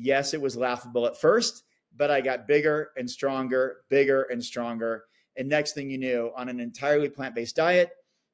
yes, it was laughable at first, but I got bigger and stronger, bigger and stronger. And next thing you knew, on an entirely plant-based diet,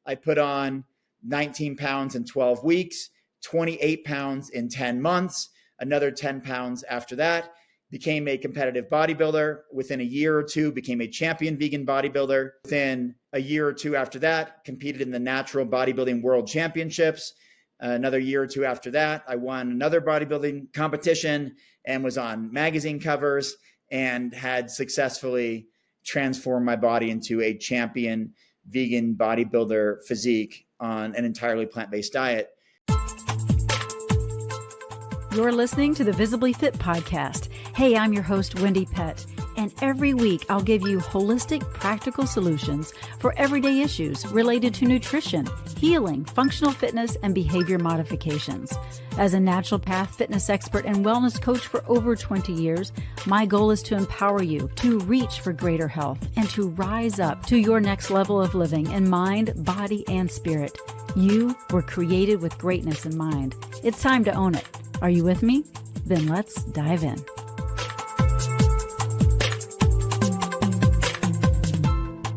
I put on 19 pounds in 12 weeks, 28 pounds in 10 months, another 10 pounds after that, became a competitive bodybuilder. Within a year or two, became a champion vegan bodybuilder. Within a year or two after that, competed in the natural bodybuilding world championships. Another year or two after that, I won another bodybuilding competition and was on magazine covers and had successfully transformed my body into a champion vegan bodybuilder physique on an entirely plant-based diet. You're listening to the Visibly Fit Podcast. Hey, I'm your host, Wendie Pett, and every week I'll give you holistic, practical solutions for everyday issues related to nutrition, healing, functional fitness, and behavior modifications. As a naturopath, fitness expert, and wellness coach for over 20 years, my goal is to empower you to reach for greater health and to rise up to your next level of living in mind, body, and spirit. You were created with greatness in mind. It's time to own it. Are you with me? Then let's dive in.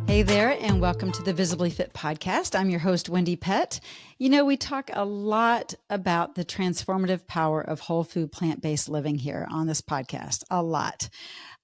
Hey there, and welcome to the Visibly Fit Podcast. I'm your host, Wendie Pett. You know, we talk a lot about the transformative power of whole food, plant-based living here on this podcast, a lot.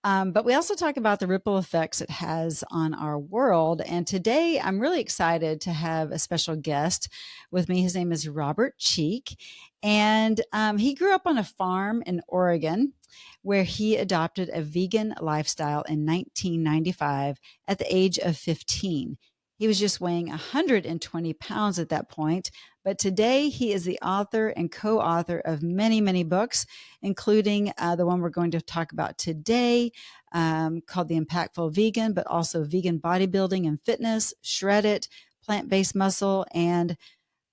But we also talk about the ripple effects it has on our world. And today I'm really excited to have a special guest with me. His name is Robert Cheeke. And he grew up on a farm in Oregon where he adopted a vegan lifestyle in 1995 at the age of 15. He was just weighing 120 pounds at that point, but today he is the author and co-author of many, many books, including the one we're going to talk about today, called The Impactful Vegan, but also Vegan Bodybuilding and Fitness, Shred It, Plant-Based Muscle, and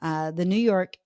the New York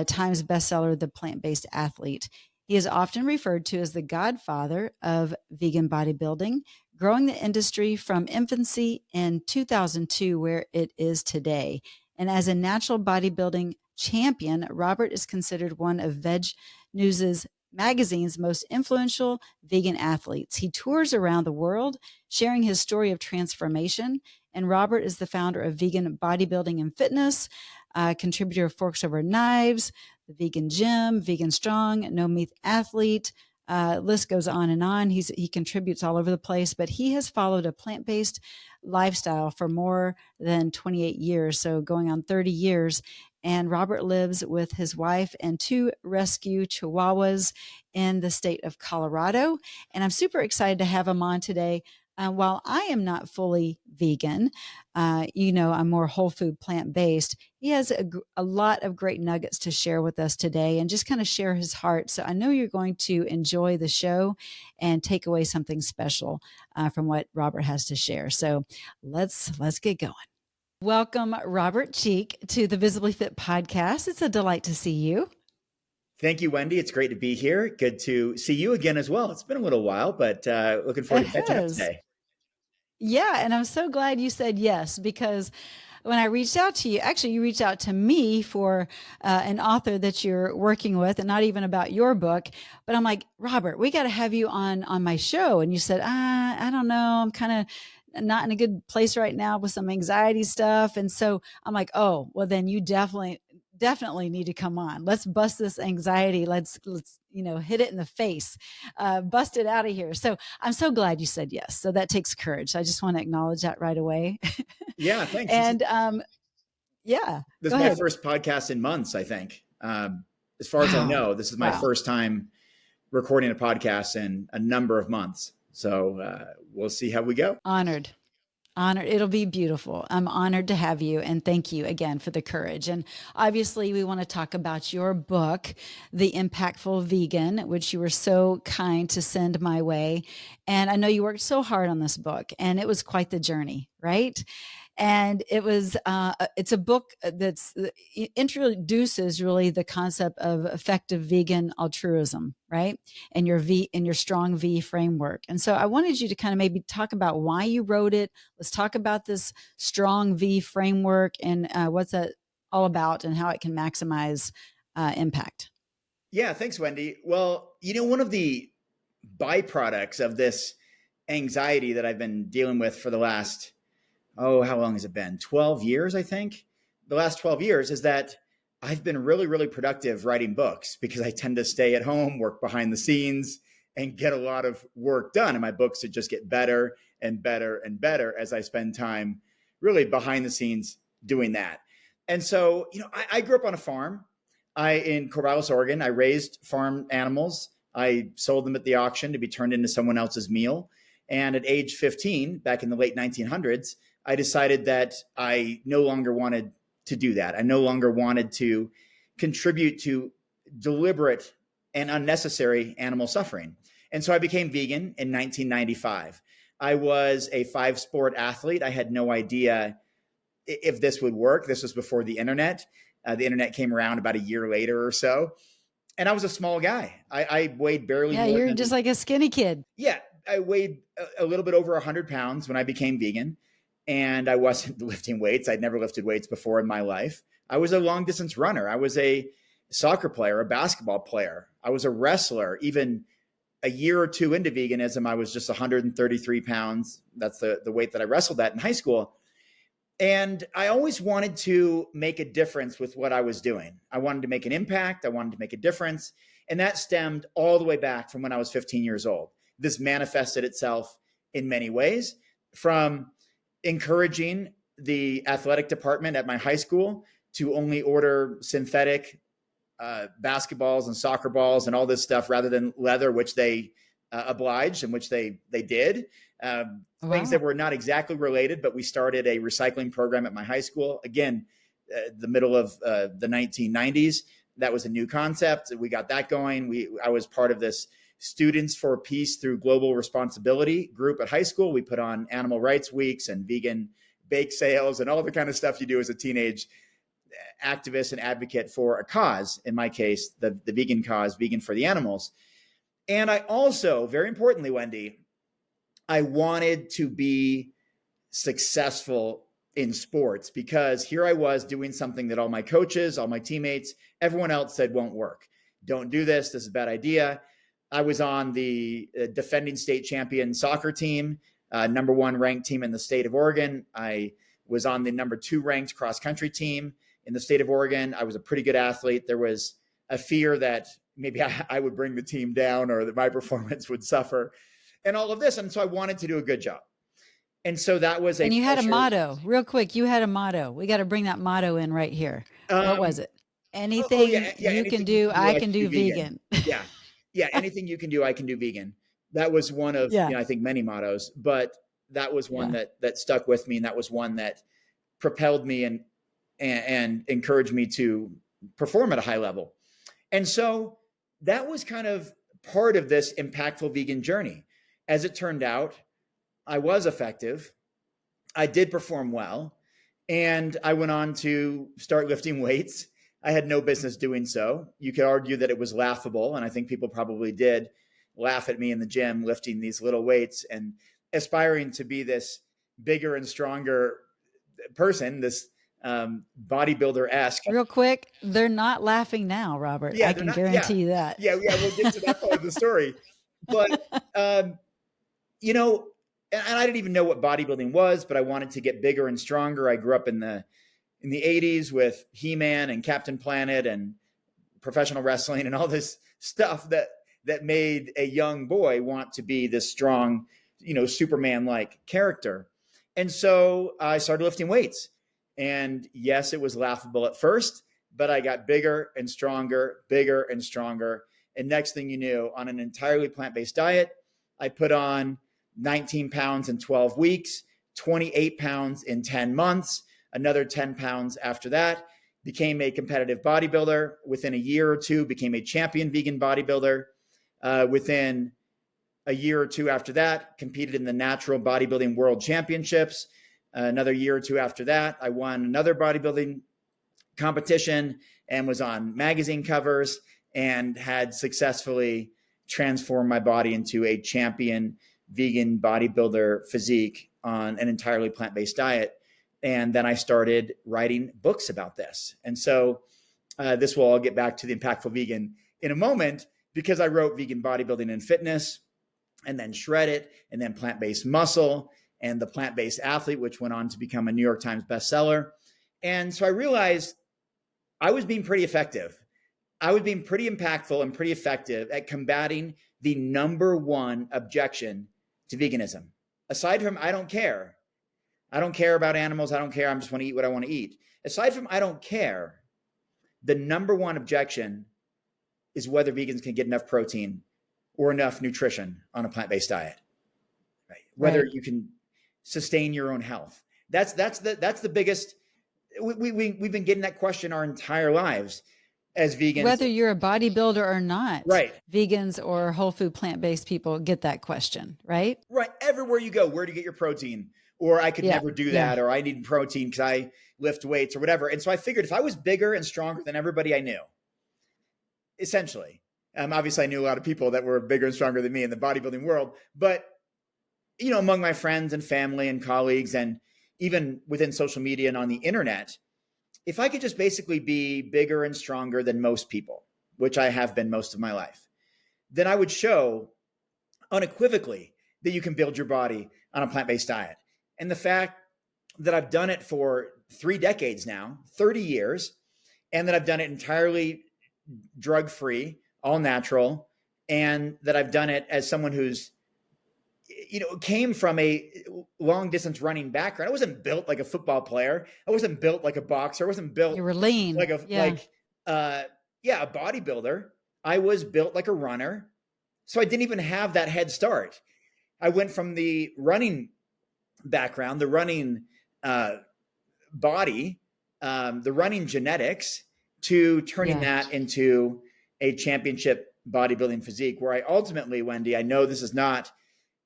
Times bestseller, The Plant-Based Athlete. He is often referred to as the godfather of vegan bodybuilding, growing the industry from infancy in 2002, where it is today. And as a natural bodybuilding champion, Robert is considered one of Veg News's magazine's most influential vegan athletes. He tours around the world, sharing his story of transformation. And Robert is the founder of Vegan Bodybuilding and Fitness, contributor of Forks Over Knives, the Vegan Gym, Vegan Strong, No Meat Athlete. List goes on and on. He contributes all over the place, but he has followed a plant-based lifestyle for more than 28 years, so going on 30 years. And Robert lives with his wife and 2 rescue chihuahuas in the state of Colorado. And I'm super excited to have him on today. While I am not fully vegan, I'm more whole food, plant-based. He has a lot of great nuggets to share with us today and just kind of share his heart. So I know you're going to enjoy the show and take away something special from what Robert has to share. So let's get going. Welcome, Robert Cheeke, to the Visibly Fit Podcast. It's a delight to see you. Thank you, Wendie. It's great to be here. Good to see you again as well. It's been a little while, but looking forward to catching up today. Yeah, and I'm so glad you said yes, because when I reached out to you, actually you reached out to me for an author that you're working with, and not even about your book, but I'm like, Robert, we got to have you on my show. And you said, I don't know, I'm kind of not in a good place right now with some anxiety stuff. And so I'm like, oh, well then you definitely need to come on. Let's bust this anxiety. Let's hit it in the face, bust it out of here. So I'm so glad you said yes. So that takes courage. So I just want to acknowledge that right away. Yeah, thanks. And this is my first podcast in months, I think. As far as I know, this is my first time recording a podcast in a number of months. So we'll see how we go. Honored. It'll be beautiful. I'm honored to have you. And thank you again for the courage. And obviously we want to talk about your book, The Impactful Vegan, which you were so kind to send my way. And I know you worked so hard on this book, and it was quite the journey, right? And it was, it's a book that's introduces really the concept of effective vegan altruism, right? And your strong V framework. And so I wanted you to kind of maybe talk about why you wrote it. Let's talk about this strong V framework and what's that all about and how it can maximize impact. Yeah, thanks, Wendie. Well, one of the byproducts of this anxiety that I've been dealing with for the last, how long has it been? 12 years, I think. The last 12 years is that I've been really, really productive writing books because I tend to stay at home, work behind the scenes, and get a lot of work done. And my books would just get better and better and better as I spend time really behind the scenes doing that. And so, I grew up on a farm. In Corvallis, Oregon. I raised farm animals. I sold them at the auction to be turned into someone else's meal. And at age 15, back in the late 1900s, I decided that I no longer wanted to do that. I no longer wanted to contribute to deliberate and unnecessary animal suffering. And so I became vegan in 1995. I was a 5-sport athlete. I had no idea if this would work. This was before the internet. The internet came around about a year later or so. And I was a small guy. I weighed barely more you're just like a skinny kid. Yeah, I weighed a little bit over 100 pounds when I became vegan. And I wasn't lifting weights. I'd never lifted weights before in my life. I was a long distance runner. I was a soccer player, a basketball player. I was a wrestler. Even a year or two into veganism, I was just 133 pounds. That's the weight that I wrestled at in high school. And I always wanted to make a difference with what I was doing. I wanted to make an impact. I wanted to make a difference. And that stemmed all the way back from when I was 15 years old. This manifested itself in many ways, from encouraging the athletic department at my high school to only order synthetic basketballs and soccer balls and all this stuff rather than leather, which they obliged and which they did. Things that were not exactly related, but we started a recycling program at my high school. Again, the middle of the 1990s. That was a new concept. We got that going. I was part of this Students for Peace Through Global Responsibility group at high school. We put on animal rights weeks and vegan bake sales and all the kind of stuff you do as a teenage activist and advocate for a cause. In my case, the vegan cause, vegan for the animals. And I also, very importantly, Wendie, I wanted to be successful in sports because here I was doing something that all my coaches, all my teammates, everyone else said won't work. Don't do this. This is a bad idea. I was on the defending state champion soccer team, number 1 ranked team in the state of Oregon. I was on the number 2 ranked cross country team in the state of Oregon. I was a pretty good athlete. There was a fear that maybe I would bring the team down or that my performance would suffer and all of this. And so I wanted to do a good job. And so that was And you had a motto real quick. You had a motto. We got to bring that motto in right here. What was it? Anything you can do, I can do vegan. Yeah. Anything you can do, I can do vegan. That was one of, I think many mottos, but that was one that stuck with me. And that was one that propelled me and encouraged me to perform at a high level. And so that was kind of part of this impactful vegan journey. As it turned out, I was effective. I did perform well. And I went on to start lifting weights. I had no business doing so. You could argue that it was laughable. And I think people probably did laugh at me in the gym, lifting these little weights and aspiring to be this bigger and stronger person, this bodybuilder-esque. Real quick, they're not laughing now, Robert. I can guarantee you that. Yeah, we'll get to that part of the story. But, and I didn't even know what bodybuilding was, but I wanted to get bigger and stronger. I grew up in the 80s with He-Man and Captain Planet and professional wrestling and all this stuff that made a young boy want to be this strong, Superman-like character. And so I started lifting weights. And yes, it was laughable at first, but I got bigger and stronger. And next thing you knew, on an entirely plant-based diet, I put on 19 pounds in 12 weeks, 28 pounds in 10 months, another 10 pounds after that, became a competitive bodybuilder. Within a year or two, became a champion vegan bodybuilder. Within a year or two after that, competed in the Natural Bodybuilding World Championships. Another year or two after that, I won another bodybuilding competition and was on magazine covers and had successfully transformed my body into a champion vegan bodybuilder physique on an entirely plant-based diet. And then I started writing books about this. And so this will all get back to the Impactful Vegan in a moment. because I wrote Vegan Bodybuilding and Fitness, and then Shred It, and then Plant-Based Muscle, and The Plant-Based Athlete, which went on to become a New York Times bestseller. And so I realized I was being pretty effective. I was being pretty impactful and pretty effective at combating the number one objection to veganism. Aside from, I don't care. I don't care about animals. I don't care. I just want to eat what I want to eat. Aside from, I don't care, the number one objection is whether vegans can get enough protein or enough nutrition on a plant-based diet, right? Whether you can sustain your own health. That's the biggest. We've been getting that question our entire lives as vegans. Whether you're a bodybuilder or not, right? Vegans or whole food plant-based people get that question, right? Right. Everywhere you go, where do you get your protein? Or I could never do that, or I need protein because I lift weights or whatever. And so I figured if I was bigger and stronger than everybody I knew, essentially, obviously I knew a lot of people that were bigger and stronger than me in the bodybuilding world, but among my friends and family and colleagues, and even within social media and on the internet, if I could just basically be bigger and stronger than most people, which I have been most of my life, then I would show unequivocally that you can build your body on a plant-based diet. And the fact that I've done it for 3 decades now, 30 years, and that I've done it entirely drug-free, all natural, and that I've done it as someone who's, came from a long-distance running background. I wasn't built like a football player. I wasn't built like a boxer. I wasn't built. You were lean. Like a bodybuilder. I was built like a runner. So I didn't even have that head start. I went from the running background, the running body, the running genetics, to turning that into a championship bodybuilding physique, where I ultimately, Wendie, I know this is not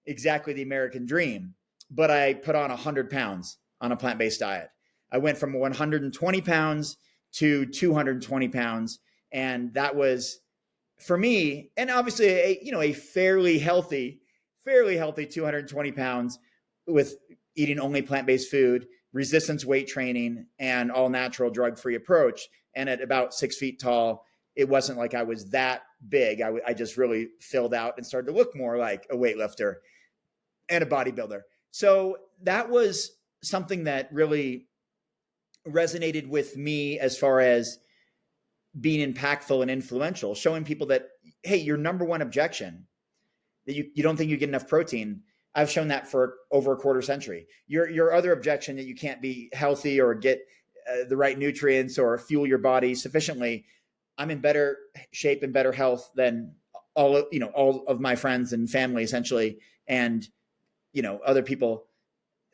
exactly the American dream, but I put on 100 pounds on a plant-based diet. I went from 120 pounds to 220 pounds. And that was, for me, and obviously a fairly healthy 220 pounds with eating only plant-based food, resistance weight training, and all natural drug-free approach. And at about 6 feet tall, it wasn't like I was that big. I just really filled out and started to look more like a weightlifter and a bodybuilder. So that was something that really resonated with me as far as being impactful and influential, showing people that, hey, your number one objection, that you don't think you get enough protein, I've shown that for over a quarter century. Your other objection, that you can't be healthy or get the right nutrients or fuel your body sufficiently, I'm in better shape and better health than all of my friends and family, essentially, and other people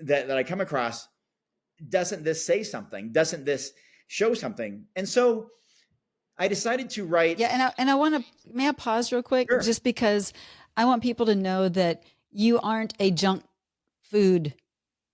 that I come across. Doesn't this say something? Doesn't this show something? And so I decided to write. Yeah, and I want to, may I pause real quick? Sure. Just because I want people to know that you aren't a junk food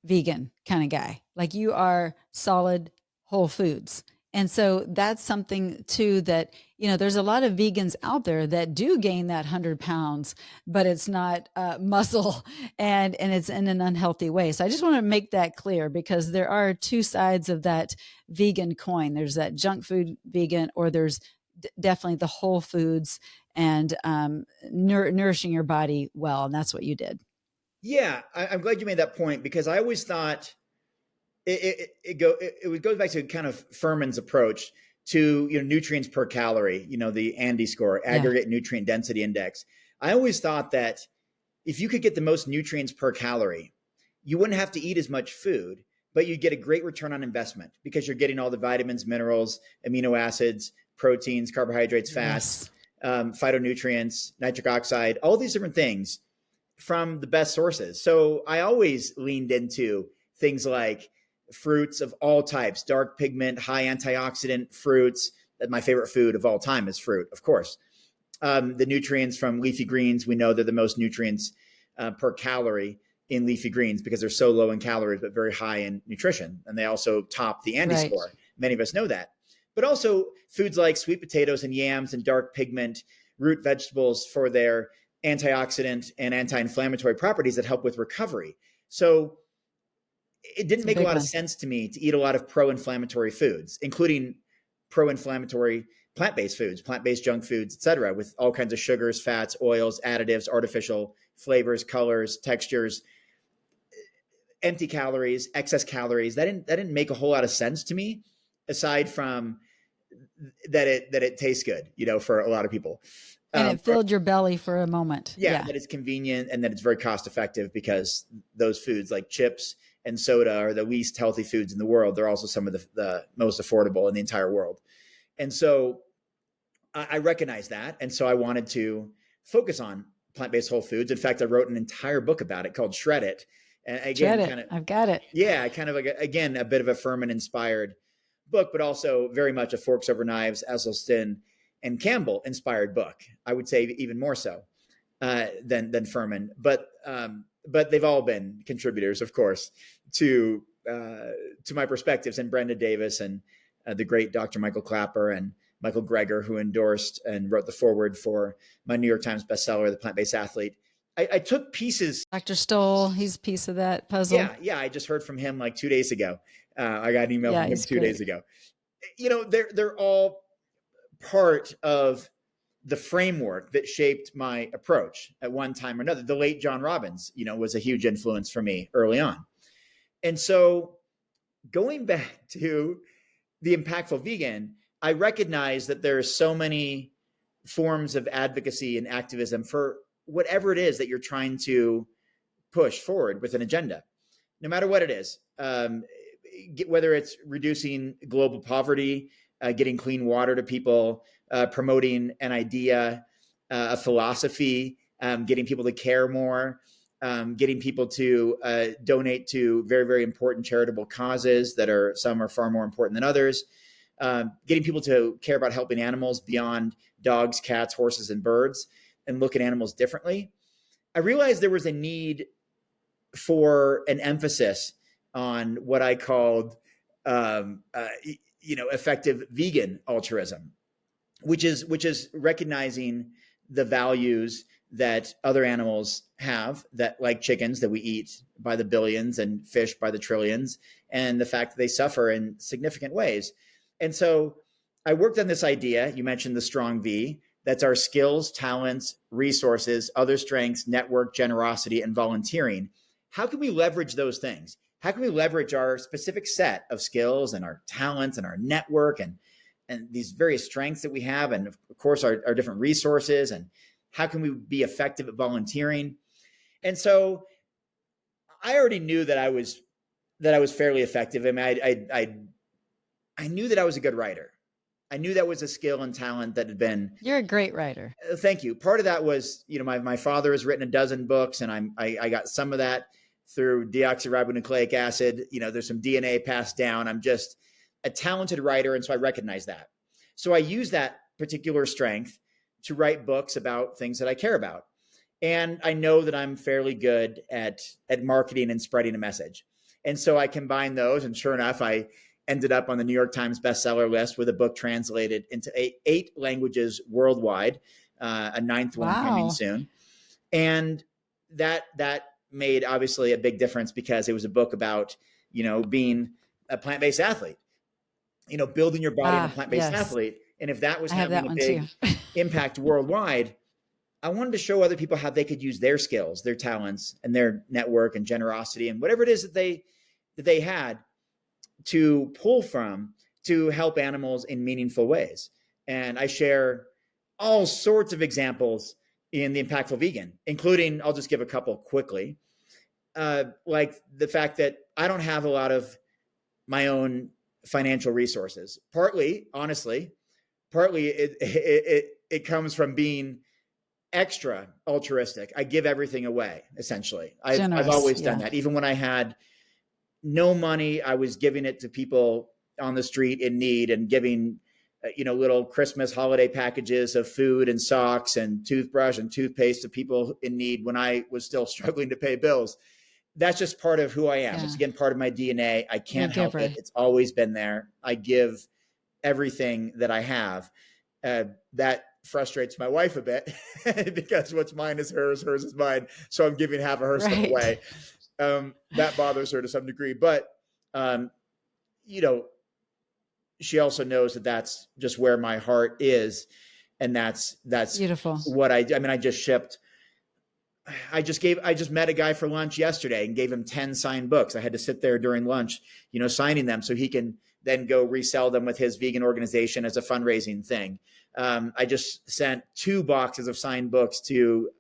vegan kind of guy. Like, you are solid whole foods. And so that's something too that, there's a lot of vegans out there that do gain that 100 pounds, but it's not muscle and it's in an unhealthy way. So I just want to make that clear, because there are two sides of that vegan coin. There's that junk food vegan, or there's definitely the whole foods and nourishing your body well. And that's what you did. Yeah, I'm glad you made that point, because I always thought it goes back to kind of Furman's approach to nutrients per calorie, the Andy score, aggregate nutrient density index. I always thought that if you could get the most nutrients per calorie, you wouldn't have to eat as much food, but you'd get a great return on investment, because you're getting all the vitamins, minerals, amino acids, proteins, carbohydrates, fats, phytonutrients, nitric oxide, all these different things from the best sources. So I always leaned into things like fruits of all types, dark pigment, high antioxidant fruits. That my favorite food of all time is fruit, of course. The nutrients from leafy greens, we know they're the most nutrients per calorie in leafy greens, because they're so low in calories but very high in nutrition. And they also top the Andy score. Many of us know that. But also foods like sweet potatoes and yams and dark pigment, root vegetables, for their antioxidant and anti-inflammatory properties that help with recovery. So it didn't make a lot of sense to me to eat a lot of pro-inflammatory foods, including pro-inflammatory plant-based foods, plant-based junk foods, et cetera, with all kinds of sugars, fats, oils, additives, artificial flavors, colors, textures, empty calories, excess calories. That didn't make a whole lot of sense to me, aside from that it tastes good, for a lot of people. And it filled your belly for a moment. Yeah, that it's convenient and that it's very cost effective, because those foods like chips and soda are the least healthy foods in the world. They're also some of the most affordable in the entire world. And so I recognize that. And so I wanted to focus on plant-based whole foods. In fact, I wrote an entire book about it called Shred It. And again, I've got it. Yeah, kind of again, a bit of a Furman inspired book, but also very much a Forks Over Knives, Esselstyn and Campbell inspired book. I would say even more so than Furman, but they've all been contributors, of course, to my perspectives, and Brenda Davis and the great Dr. Michael Clapper and Michael Greger, who endorsed and wrote the foreword for my New York Times bestseller, The Plant-Based Athlete. I took pieces. Dr. Stoll, he's a piece of that puzzle. Yeah. I just heard from him like 2 days ago. I got an email from him 2 days ago. They're all part of the framework that shaped my approach at one time or another. The late John Robbins, was a huge influence for me early on. And so going back to the Impactful Vegan, I recognize that there are so many forms of advocacy and activism for whatever it is that you're trying to push forward with an agenda, no matter what it is, whether it's reducing global poverty, getting clean water to people, promoting an idea, a philosophy, getting people to care more, getting people to donate to very, very important charitable causes some are far more important than others, getting people to care about helping animals beyond dogs, cats, horses, and birds, and look at animals differently. I realized there was a need for an emphasis on what I called, effective vegan altruism, which is recognizing the values that other animals have, that like chickens that we eat by the billions and fish by the trillions, and the fact that they suffer in significant ways. And so I worked on this idea. You mentioned the strong V. That's our skills, talents, resources, other strengths, network, generosity, and volunteering. How can we leverage those things? How can we leverage our specific set of skills and our talents and our network and these various strengths that we have, and of course our different resources, and how can we be effective at volunteering? And so I already knew that I was fairly effective. I mean, I knew that I was a good writer. I knew that was a skill and talent that had been. You're a great writer. Thank you. Part of that was, my father has written a dozen books, and I got some of that through deoxyribonucleic acid. There's some DNA passed down. I'm just a talented writer, and so I recognize that. So I use that particular strength to write books about things that I care about. And I know that I'm fairly good at marketing and spreading a message. And so I combine those, and sure enough, I ended up on the New York Times bestseller list with a book translated into eight languages worldwide, a ninth one coming soon. And that made obviously a big difference, because it was a book about, being a plant-based athlete, building your body in a plant-based athlete. And if that was having a big impact worldwide, I wanted to show other people how they could use their skills, their talents, and their network and generosity and whatever it is that they had to pull from to help animals in meaningful ways. And I share all sorts of examples in the Impactful Vegan, including, I'll just give a couple quickly, like the fact that I don't have a lot of my own financial resources. Partly it comes from being extra altruistic. I give everything away, essentially. I've always done that. Even when I had no money, I was giving it to people on the street in need, and giving, little Christmas holiday packages of food and socks and toothbrush and toothpaste to people in need when I was still struggling to pay bills. That's just part of who I am. It's, again, part of my DNA. I can't help it. It's always been there. I give everything that I have. That frustrates my wife a bit because what's mine is hers is mine. So I'm giving half of her stuff away. That bothers her to some degree, but, she also knows that that's just where my heart is. And that's beautiful. what I mean, I just met a guy for lunch yesterday and gave him 10 signed books. I had to sit there during lunch, signing them so he can then go resell them with his vegan organization as a fundraising thing. I just sent 2 boxes of signed books to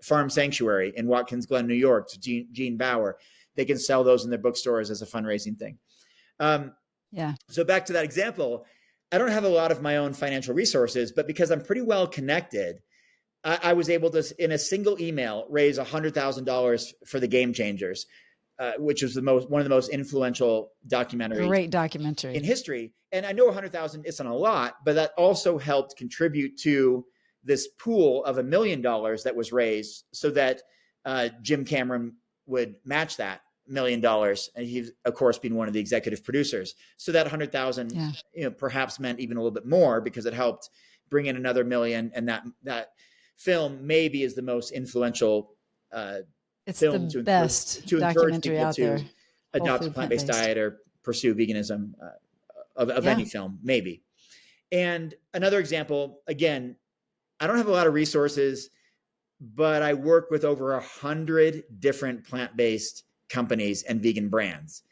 Farm Sanctuary in Watkins Glen, New York, to Gene Bauer. They can sell those in their bookstores as a fundraising thing. So back to that example, I don't have a lot of my own financial resources, but because I'm pretty well connected, I was able to, in a single email, raise $100,000 for the Game Changers, which was one of the most influential documentaries. Great documentary in history. And I know 100,000 isn't a lot, but that also helped contribute to this pool of $1 million that was raised so that Jim Cameron would match that $1 million. And he's, of course, being one of the executive producers. So that 100,000, perhaps meant even a little bit more because it helped bring in another $1 million. And that film maybe is the most influential it's film the best to encourage people out there. to adopt a plant-based diet or pursue veganism of any film, maybe. And another example, again, I don't have a lot of resources, but I work with over 100 different plant-based companies and vegan brands.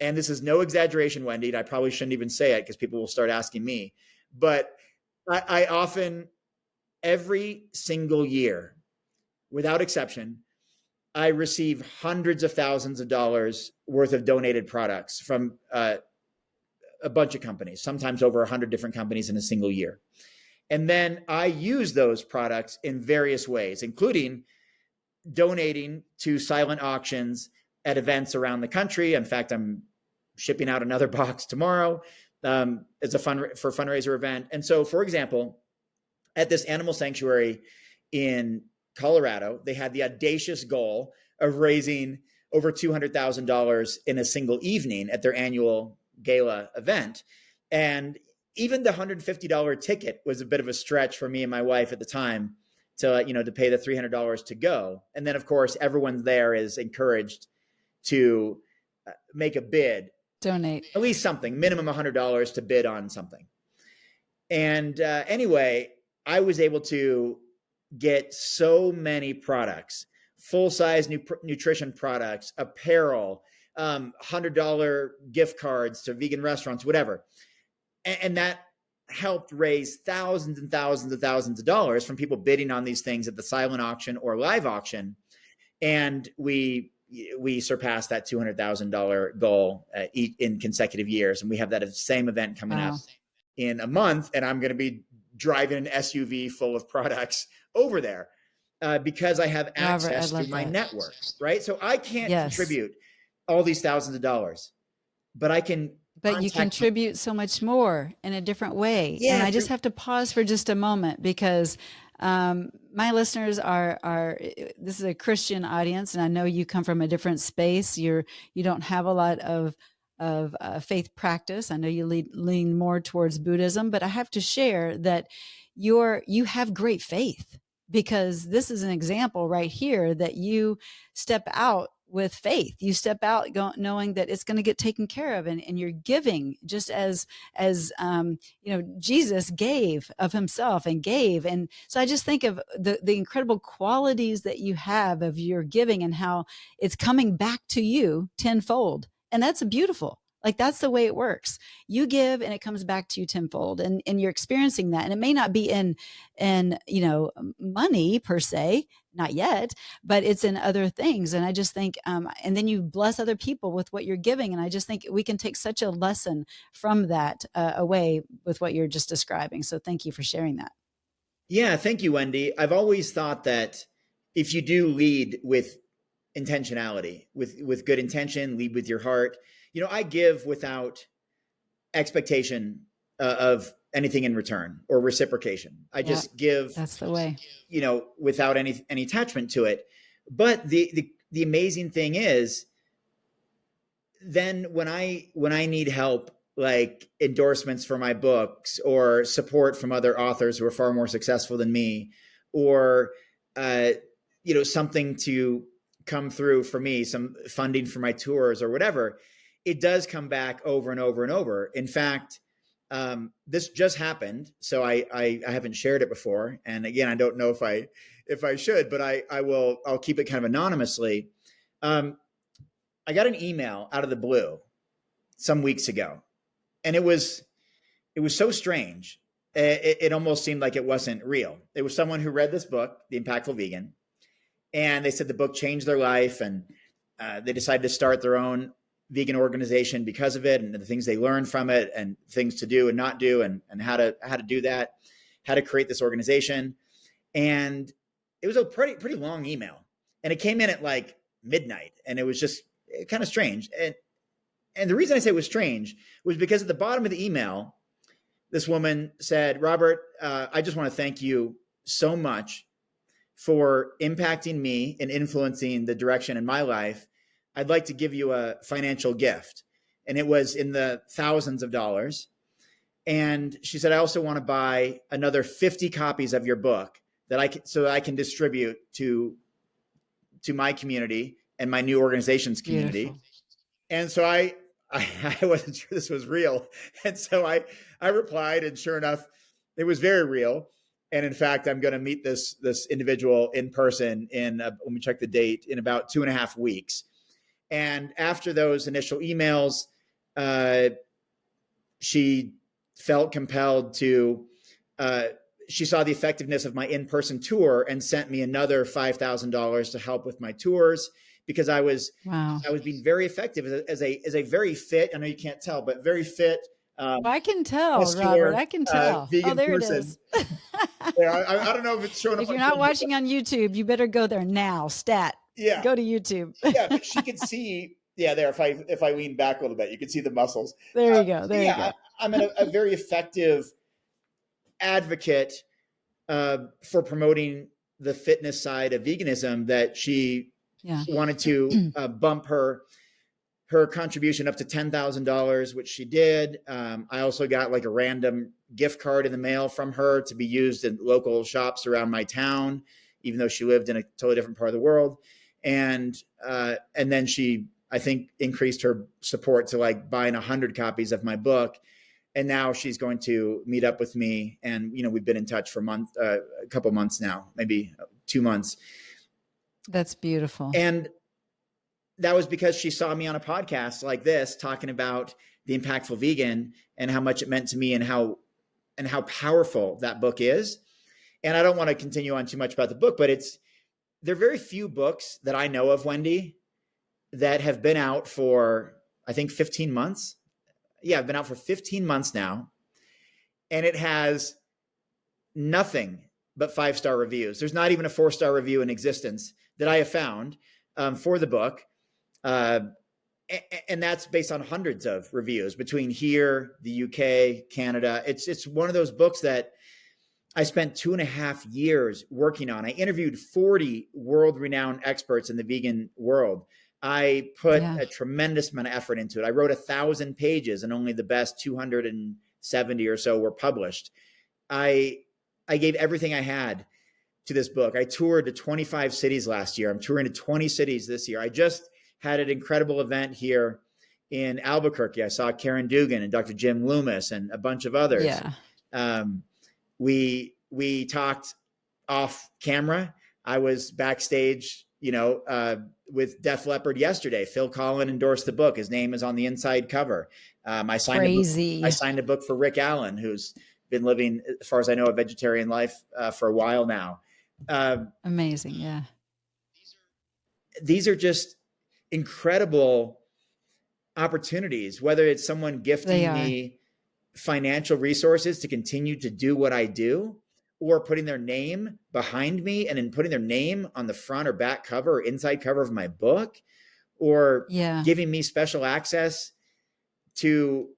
And this is no exaggeration, Wendie, and I probably shouldn't even say it because people will start asking me. But I often, every single year, without exception, I receive hundreds of thousands of dollars worth of donated products from a bunch of companies, sometimes over 100 different companies in a single year. And then I use those products in various ways, including donating to silent auctions at events around the country. In fact, I'm shipping out another box tomorrow. It's a fundraiser event. And so, for example, at this animal sanctuary in Colorado, they had the audacious goal of raising over $200,000 in a single evening at their annual gala event. And even the $150 ticket was a bit of a stretch for me and my wife at the time to pay the $300 to go. And then, of course, everyone there is encouraged to make a bid, donate at least something, minimum $100 to bid on something. And anyway, I was able to get so many products, full-size nutrition products, apparel, $100 gift cards to vegan restaurants, whatever. And that helped raise thousands and thousands and thousands of dollars from people bidding on these things at the silent auction or live auction. And we surpassed that $200,000 goal in consecutive years. And we have that same event coming up in a month. And I'm going to be driving an SUV full of products over there because I have access to my network, right? So I can't contribute all these thousands of dollars, but I can. But you contribute so much more in a different way. Yeah, and I just have to pause for just a moment because my listeners are this is a Christian audience, and I know you come from a different space. You don't have a lot of faith practice. I know you lean more towards Buddhism, but I have to share that you have great faith, because this is an example right here that you step out with faith. You step out knowing that it's going to get taken care of, and you're giving just as Jesus gave of himself and gave. And so I just think of the incredible qualities that you have of your giving and how it's coming back to you tenfold. And that's beautiful. Like, that's the way it works. You give and it comes back to you tenfold, and you're experiencing that. And it may not be in money per se, not yet, but it's in other things. And I just think, and then you bless other people with what you're giving. And I just think we can take such a lesson from that away with what you're just describing. So thank you for sharing that. Yeah. Thank you, Wendie. I've always thought that if you do lead with intentionality, with good intention, lead with your heart. I give without expectation of anything in return or reciprocation. I just give. That's the way. Without any attachment to it. But the amazing thing is, then when I need help, like endorsements for my books or support from other authors who are far more successful than me, or something to come through for me, some funding for my tours or whatever, it does come back over and over and over. In fact, This just happened, so I haven't shared it before. And again, I don't know if I should, but I'll keep it kind of anonymously. I got an email out of the blue some weeks ago, and it was so strange. It almost seemed like it wasn't real. It was someone who read this book, The Impactful Vegan, and they said the book changed their life, and they decided to start their own vegan organization because of it, and the things they learned from it, and things to do and not do, and how to do that, how to create this organization. And it was a pretty long email, and it came in at like midnight, and it was just kind of strange. And the reason I say it was strange was because at the bottom of the email, this woman said, "Robert, I just want to thank you so much for impacting me and influencing the direction in my life. I'd like to give you a financial gift." And it was in the thousands of dollars. And she said, "I also want to buy another 50 copies of your book so that I can distribute to my community and my new organization's community." Beautiful. And so I wasn't sure this was real. And so I replied, and sure enough, it was very real. And in fact, I'm going to meet this individual in person let me check the date, in about 2.5 weeks. And after those initial emails, she felt compelled to, she saw the effectiveness of my in-person tour and sent me another $5,000 to help with my tours, because I was being very effective as a very fit, I know you can't tell, but very fit. I can tell, Robert. I can tell. Vegan there person. It is. Yeah, I don't know if it's showing up. If you're not watching on YouTube, you better go there now. Yeah. Go to YouTube. Yeah, but she could see. Yeah, there. If I lean back a little bit, you can see the muscles. There you go. There you go. I'm a very effective advocate for promoting the fitness side of veganism, that she wanted to bump her contribution up to $10,000, which she did. I also got like a random gift card in the mail from her to be used in local shops around my town, even though she lived in a totally different part of the world. And then she, I think, increased her support to like buying 100 copies of my book. And now she's going to meet up with me. And, we've been in touch for a couple months now, maybe 2 months. That's beautiful. And that was because she saw me on a podcast like this, talking about The Impactful Vegan and how much it meant to me, and how powerful that book is. And I don't want to continue on too much about the book, but there are very few books that I know of, Wendie, that have been out for, I think, 15 months. Yeah, I've been out for 15 months now. And it has nothing but 5-star reviews. There's not even a 4-star review in existence that I have found for the book. And that's based on hundreds of reviews between here, the UK, Canada. It's one of those books that I spent 2.5 years working on. I interviewed 40 world-renowned experts in the vegan world. I put a tremendous amount of effort into it. I wrote 1,000 pages, and only the best 270 or so were published. I gave everything I had to this book. I toured to 25 cities last year. I'm touring to 20 cities this year. I just had an incredible event here in Albuquerque. I saw Karen Dugan and Dr. Jim Loomis and a bunch of others. Yeah. We talked off camera. I was backstage, with Def Leppard yesterday. Phil Collin endorsed the book. His name is on the inside cover. I signed a book for Rick Allen, who's been living, as far as I know, a vegetarian life for a while now. Amazing. Yeah. These are just incredible opportunities, whether it's someone gifting me financial resources to continue to do what I do, or putting their name behind me and then putting their name on the front or back cover or inside cover of my book, or giving me special access to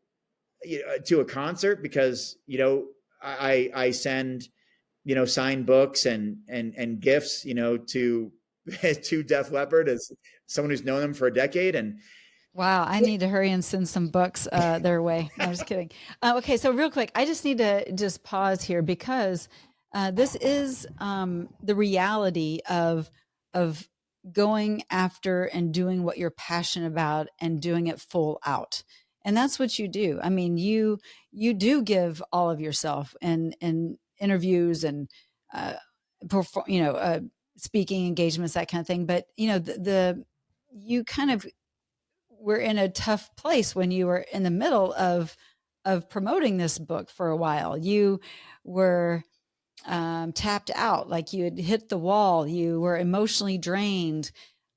a concert because, I send, signed books and gifts, to Def Leppard as someone who's known them for a decade. And wow, I need to hurry and send some books their way. No, I'm just kidding. Okay, so real quick, I just need to just pause here, because this is the reality of going after and doing what you're passionate about and doing it full out. And that's what you do. I mean, you do give all of yourself in interviews and, perform, speaking engagements, that kind of thing. But, you kind of were in a tough place when you were in the middle of promoting this book for a while. You were tapped out, like you had hit the wall. You were emotionally drained.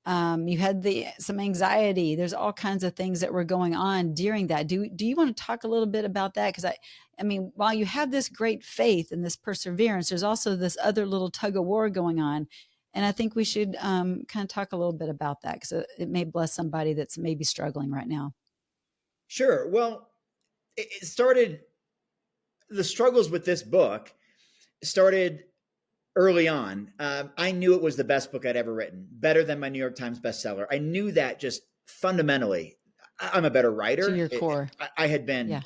You had some anxiety. There's all kinds of things that were going on during that. Do you want to talk a little bit about that? Because I mean, while you have this great faith and this perseverance, there's also this other little tug of war going on. And I think we should kind of talk a little bit about that, because it may bless somebody that's maybe struggling right now. Sure. Well, it started, the struggles with this book started early on. I knew it was the best book I'd ever written, better than my New York Times bestseller. I knew that just fundamentally. I'm a better writer. To your core. I had been,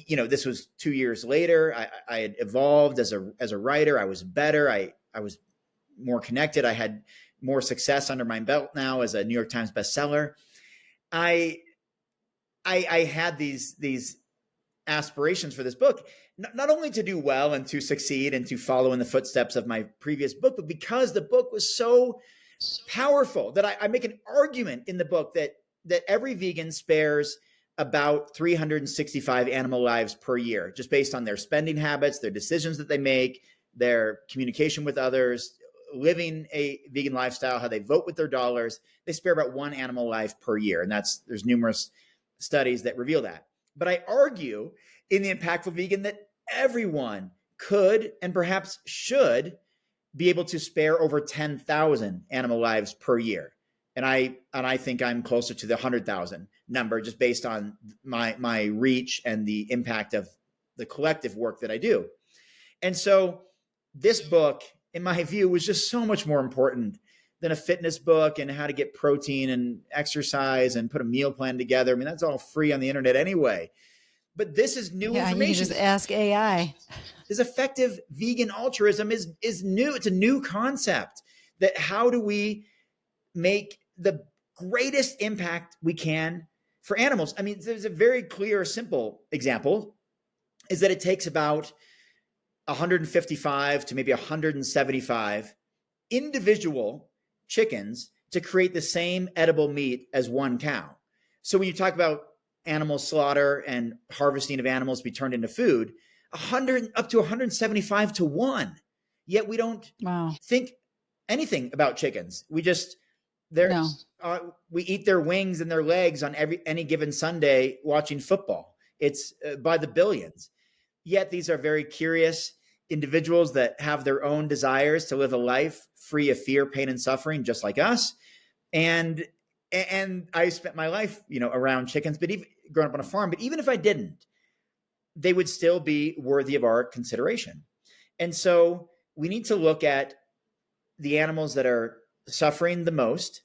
this was 2 years later. I had evolved as a writer. I was better. I was more connected. I had more success under my belt now as a New York Times bestseller. I had these aspirations for this book, not only to do well and to succeed and to follow in the footsteps of my previous book, but because the book was so powerful that I make an argument in the book that every vegan spares about 365 animal lives per year, just based on their spending habits, their decisions that they make, their communication with others, living a vegan lifestyle, how they vote with their dollars. They spare about one animal life per year. And there's numerous studies that reveal that. But I argue in The Impactful Vegan that everyone could and perhaps should be able to spare over 10,000 animal lives per year. And I think I'm closer to the 100,000 number, just based on my reach and the impact of the collective work that I do. And so this book, in my view, was just so much more important than a fitness book and how to get protein and exercise and put a meal plan together. I mean, that's all free on the internet anyway. But this is new information. You can just ask AI. This effective vegan altruism is new. It's a new concept. That how do we make the greatest impact we can for animals? I mean, there's a very clear, simple example, is that it takes about 155 to maybe 175 individual chickens to create the same edible meat as one cow. So when you talk about animal slaughter and harvesting of animals to be turned into food, up to 175 to 1. Yet we don't think anything about chickens. We just we eat their wings and their legs on any given Sunday watching football. It's by the billions. Yet these are very curious individuals that have their own desires to live a life free of fear, pain, and suffering, just like us. And I spent my life, around chickens, but even growing up on a farm. But even if I didn't, they would still be worthy of our consideration. And so we need to look at the animals that are suffering the most.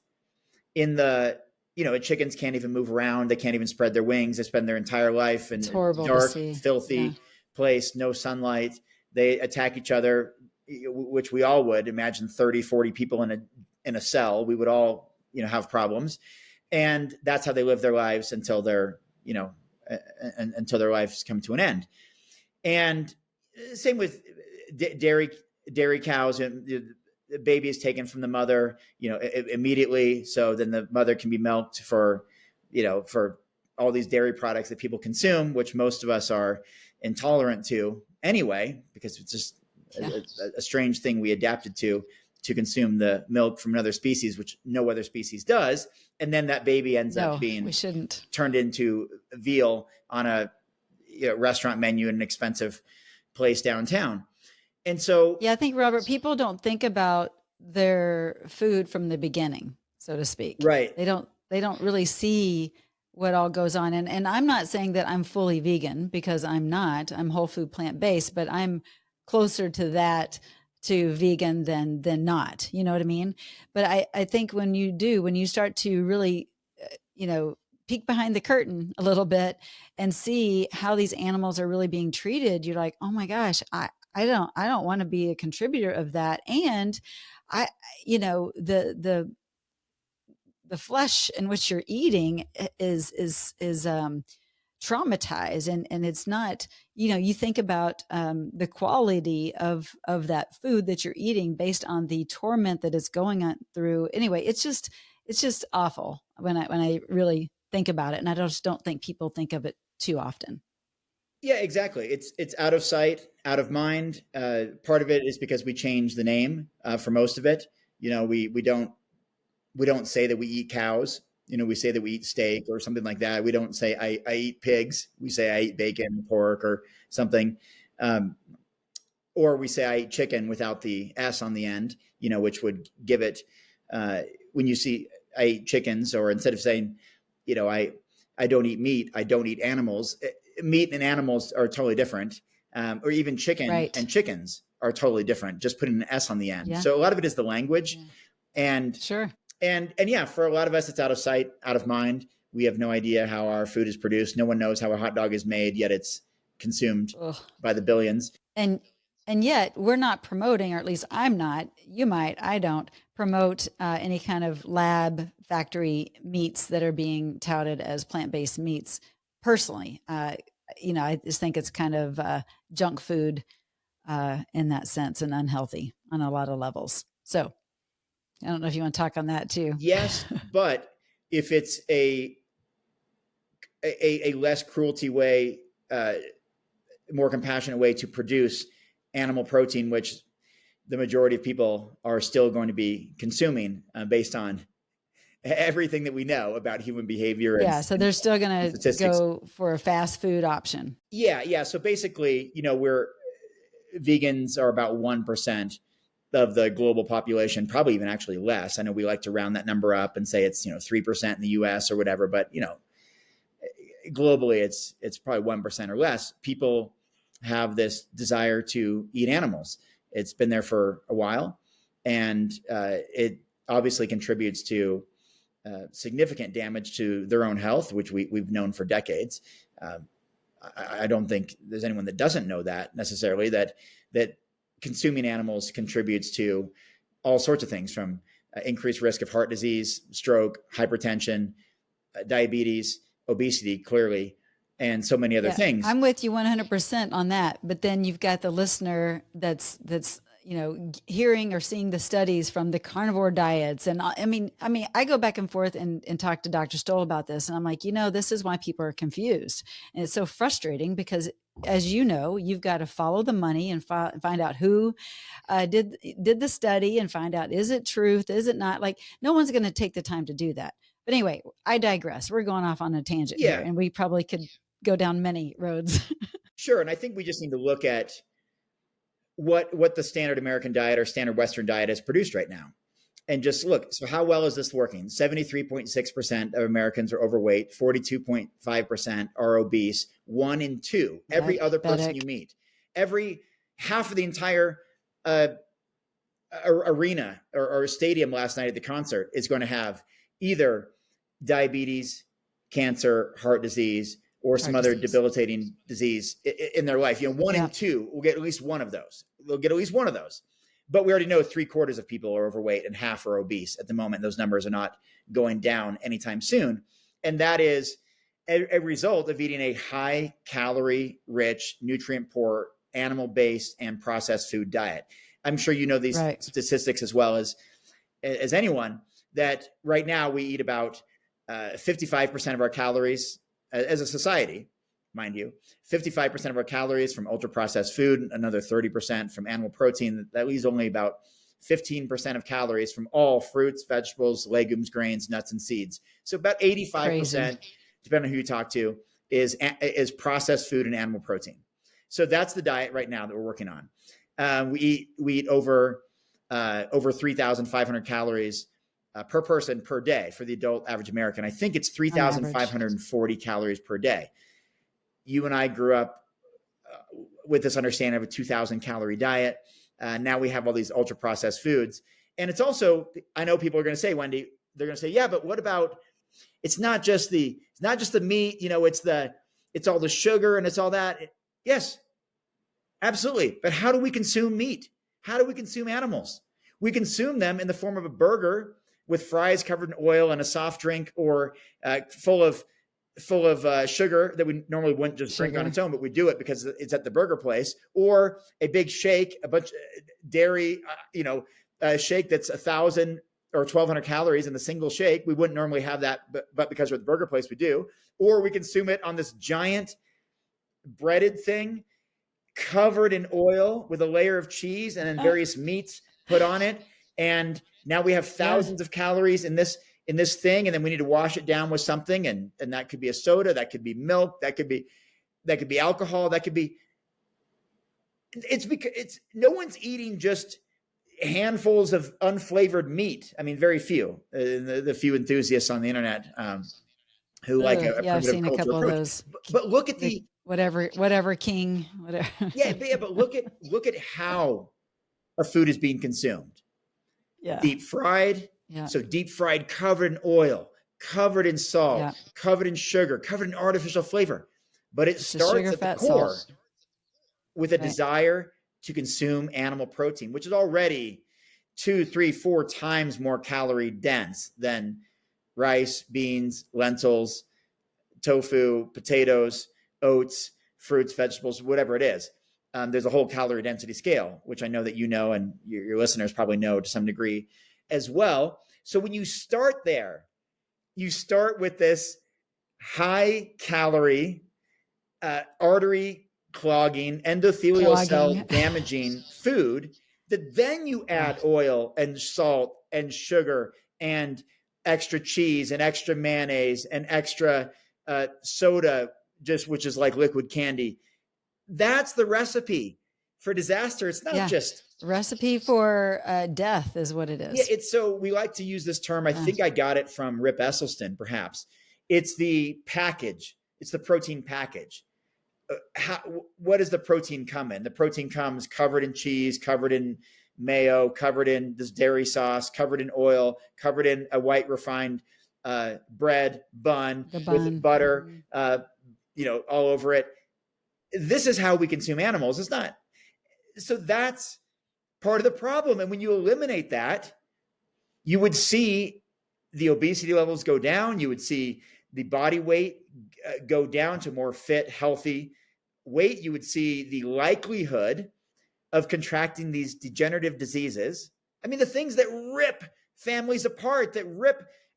Chickens can't even move around. They can't even spread their wings. They spend their entire life in a dark, filthy place, no sunlight. They attack each other, which we all would imagine 30, 40 people in a cell. We would all, have problems. And that's how they live their lives until until their lives come to an end. And same with dairy cows. And the baby is taken from the mother, immediately. So then the mother can be milked for all these dairy products that people consume, which most of us are intolerant to anyway, because it's just a strange thing we adapted to consume the milk from another species, which no other species does. And then that baby ends up being turned into veal on a restaurant menu in an expensive place downtown. And so, I think, Robert, people don't think about their food from the beginning, so to speak. Right. They don't really see what all goes on. And I'm not saying that I'm fully vegan, because I'm not. I'm whole food plant-based, but I'm closer to vegan than not. You know what I mean? But I think when you start to really, peek behind the curtain a little bit and see how these animals are really being treated, you're like, oh my gosh, I don't want to be a contributor of that. And the the flesh in which you're eating is traumatized, and it's not, you think about the quality of that food that you're eating based on the torment that is going on through. Anyway, it's just awful when I really think about it, and I just don't think people think of it too often. Yeah, exactly. It's out of sight, out of mind. Part of it is because we changed the name for most of it. We don't say that we eat cows. We say that we eat steak or something like that. We don't say I eat pigs. We say I eat bacon, pork, or something. Or we say I eat chicken without the S on the end, which would give it, when you see I eat chickens, or instead of saying, I don't eat meat, I don't eat animals. Meat and animals are totally different. Or even chicken Right. and chickens are totally different. Just putting an S on the end. Yeah. So a lot of it is the language. Yeah. And Sure. And yeah, for a lot of us, it's out of sight, out of mind. We have no idea how our food is produced. No one knows how a hot dog is made, yet it's consumed Ugh. by the billions. And yet we're not promoting, or at least I'm not. You might, I don't promote any kind of lab factory meats that are being touted as plant-based meats. Personally, I just think it's kind of junk food in that sense, and unhealthy on a lot of levels. So I don't know if you want to talk on that too. Yes, but if it's a less cruelty way, more compassionate way to produce animal protein, which the majority of people are still going to be consuming based on everything that we know about human behavior. Yeah, so they're still going to go for a fast food option. Yeah. So basically, vegans are about 1% of the global population, probably even actually less. I know we like to round that number up and say it's 3% in the US or whatever, but globally it's probably 1% or less. People have this desire to eat animals. It's been there for a while, and it obviously contributes to significant damage to their own health, which we've known for decades. I don't think there's anyone that doesn't know that necessarily, that consuming animals contributes to all sorts of things, from increased risk of heart disease, stroke, hypertension, diabetes, obesity, clearly, and so many other things. I'm with you 100% on that. But then you've got the listener that's hearing or seeing the studies from the carnivore diets. And I mean, I go back and forth and talk to Dr. Stoll about this. And I'm like, this is why people are confused. And it's so frustrating because, as you know, you've got to follow the money and find out who did the study and find out, is it truth? Is it not? Like, no one's going to take the time to do that. But anyway, I digress. We're going off on a tangent here, and we probably could go down many roads. Sure. And I think we just need to look at what the standard American diet or standard Western diet has produced right now. And just look, so how well is this working? 73.6% of Americans are overweight, 42.5% are obese, 1 in 2. Every other person you meet, every half of the entire arena or stadium last night at the concert is going to have either diabetes, cancer, heart disease, or some other debilitating disease in their life. 1 in 2 will get at least one of those. They'll get at least one of those. But we already know 3/4 of people are overweight and half are obese at the moment. Those numbers are not going down anytime soon. And that is a result of eating a high calorie rich, nutrient poor, animal based and processed food diet. I'm sure you know these statistics as well as anyone, that right now we eat about 55% of our calories as a society, mind you, 55% of our calories from ultra processed food, another 30% from animal protein. That leaves only about 15% of calories from all fruits, vegetables, legumes, grains, nuts, and seeds. So about 85%, depending on who you talk to, is processed food and animal protein. So that's the diet right now that we're working on. We eat over 3,500 calories per person per day for the adult average American. I think it's 3,540 calories per day. You and I grew up with this understanding of a 2,000 calorie diet. Now we have all these ultra processed foods. And it's also, I know people are going to say, Wendie, they're going to say, yeah, but what about, it's not just the meat, it's all the sugar and it's all that. Yes, absolutely. But how do we consume meat? How do we consume animals? We consume them in the form of a burger with fries covered in oil and a soft drink, or full of sugar that we normally wouldn't just drink on its own, but we do it because it's at the burger place, or a big shake, a bunch of dairy, a shake that's 1,000 or 1,200 calories in the single shake. We wouldn't normally have that, but because we're at the burger place, we do. Or we consume it on this giant breaded thing covered in oil with a layer of cheese and then various meats put on it. And now we have thousands of calories in this thing. And then we need to wash it down with something. And that could be a soda, that could be milk, that could be alcohol, that could be, it's because no one's eating just handfuls of unflavored meat. I mean, very few, the few enthusiasts on the internet, who like I've seen a couple approach. Of those, but look at the whatever king, whatever. but look at how a food is being consumed. Deep fried. So deep fried, covered in oil, covered in salt, covered in sugar, covered in artificial flavor. But it starts at the core with a desire to consume animal protein, which is already 2, 3, 4 times more calorie dense than rice, beans, lentils, tofu, potatoes, oats, fruits, vegetables, whatever it is. There's a whole calorie density scale, which I know that you know, and your listeners probably know to some degree as well. So when you start there, you start with this high calorie, artery clogging, endothelial cell damaging food, that then you add oil and salt and sugar and extra cheese and extra mayonnaise and extra soda, which is like liquid candy. That's the recipe for disaster. It's not just recipe for death is what it is. Yeah, so we like to use this term. I think I got it from Rip Esselstyn, perhaps. It's the package. It's the protein package. What does the protein come in? The protein comes covered in cheese, covered in mayo, covered in this dairy sauce, covered in oil, covered in a white refined bread bun with butter, all over it. This is how we consume animals. It's not. So that's part of the problem. And when you eliminate that, you would see the obesity levels go down. You would see the body weight go down to more fit, healthy weight. You would see the likelihood of contracting these degenerative diseases. I mean, the things that rip families apart,